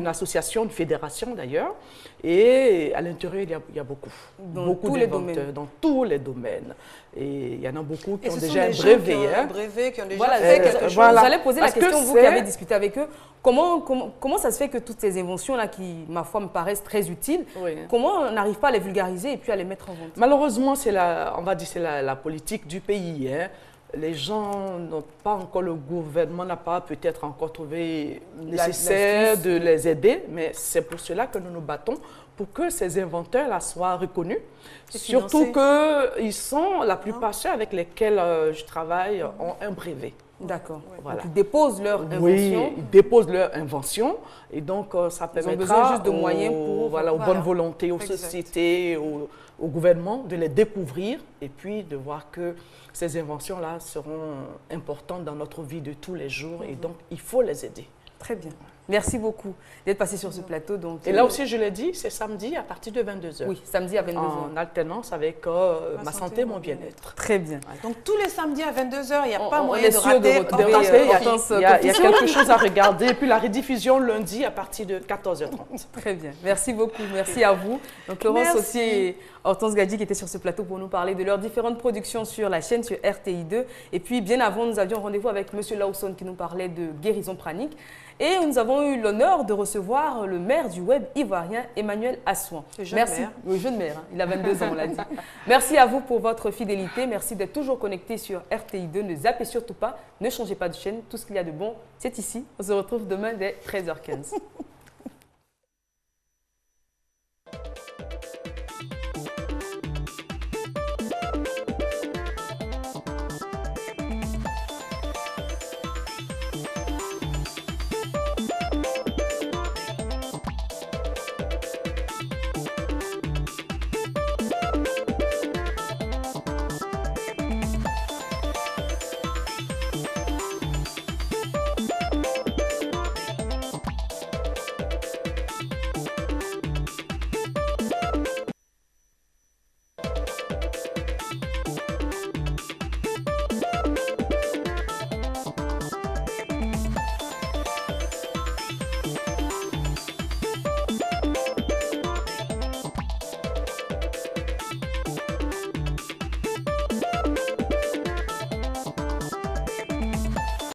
association, une fédération d'ailleurs, et à l'intérieur, il y a beaucoup. Beaucoup d'inventeurs dans tous les domaines. Et il y en a beaucoup qui ont déjà un brevet. Qui ont déjà fait quelque chose. J'allais poser la question, vous qui avez discuté avec eux, comment ça se fait que toutes ces inventions-là, qui, ma foi, me paraissent très utiles, comment on n'arrive pas à les vulgariser et puis à les mettre en vente? Malheureusement, on va dire c'est la politique du pays. Hein. Les gens n'ont pas encore, le gouvernement n'a pas peut-être encore trouvé nécessaire de les aider, mais c'est pour cela que nous nous battons pour que ces inventeurs-là soient reconnus. Surtout qu'ils sont, la plupart ceux avec lesquels je travaille ont un brevet. D'accord. Voilà. Ils déposent leur invention. Oui, ils déposent leur invention et donc ça permettra besoin juste de moyens pour... aux bonnes volontés, aux sociétés, au gouvernement de les découvrir et puis de voir que ces inventions-là seront importantes dans notre vie de tous les jours et donc il faut les aider. Très bien. Merci beaucoup d'être passé sur ce plateau. Donc, et là aussi, je l'ai dit, c'est samedi à partir de 22h. Oui, samedi à 22h. En alternance avec Ma Santé, Mon Bien-être. Très bien. Donc, tous les samedis à 22h, il n'y a pas moyen de rater. Il y a quelque chose à regarder. Et puis, la rediffusion lundi à partir de 14h30. Très bien. Merci beaucoup. Merci à vous. Donc, Laurence Sautier et Hortense Gadji qui étaient sur ce plateau pour nous parler de leurs différentes productions sur la chaîne, sur RTI2. Et puis, bien avant, nous avions rendez-vous avec M. Lawson qui nous parlait de guérison pranique. Et nous avons eu l'honneur de recevoir le maire du web ivoirien, Emmanuel Assouan. Merci. Oui, jeune maire, hein. Il a 22 ans, on l'a dit. Merci à vous pour votre fidélité. Merci d'être toujours connectés sur RTI2. Ne zappez surtout pas, ne changez pas de chaîne. Tout ce qu'il y a de bon, c'est ici. On se retrouve demain dès 13h15.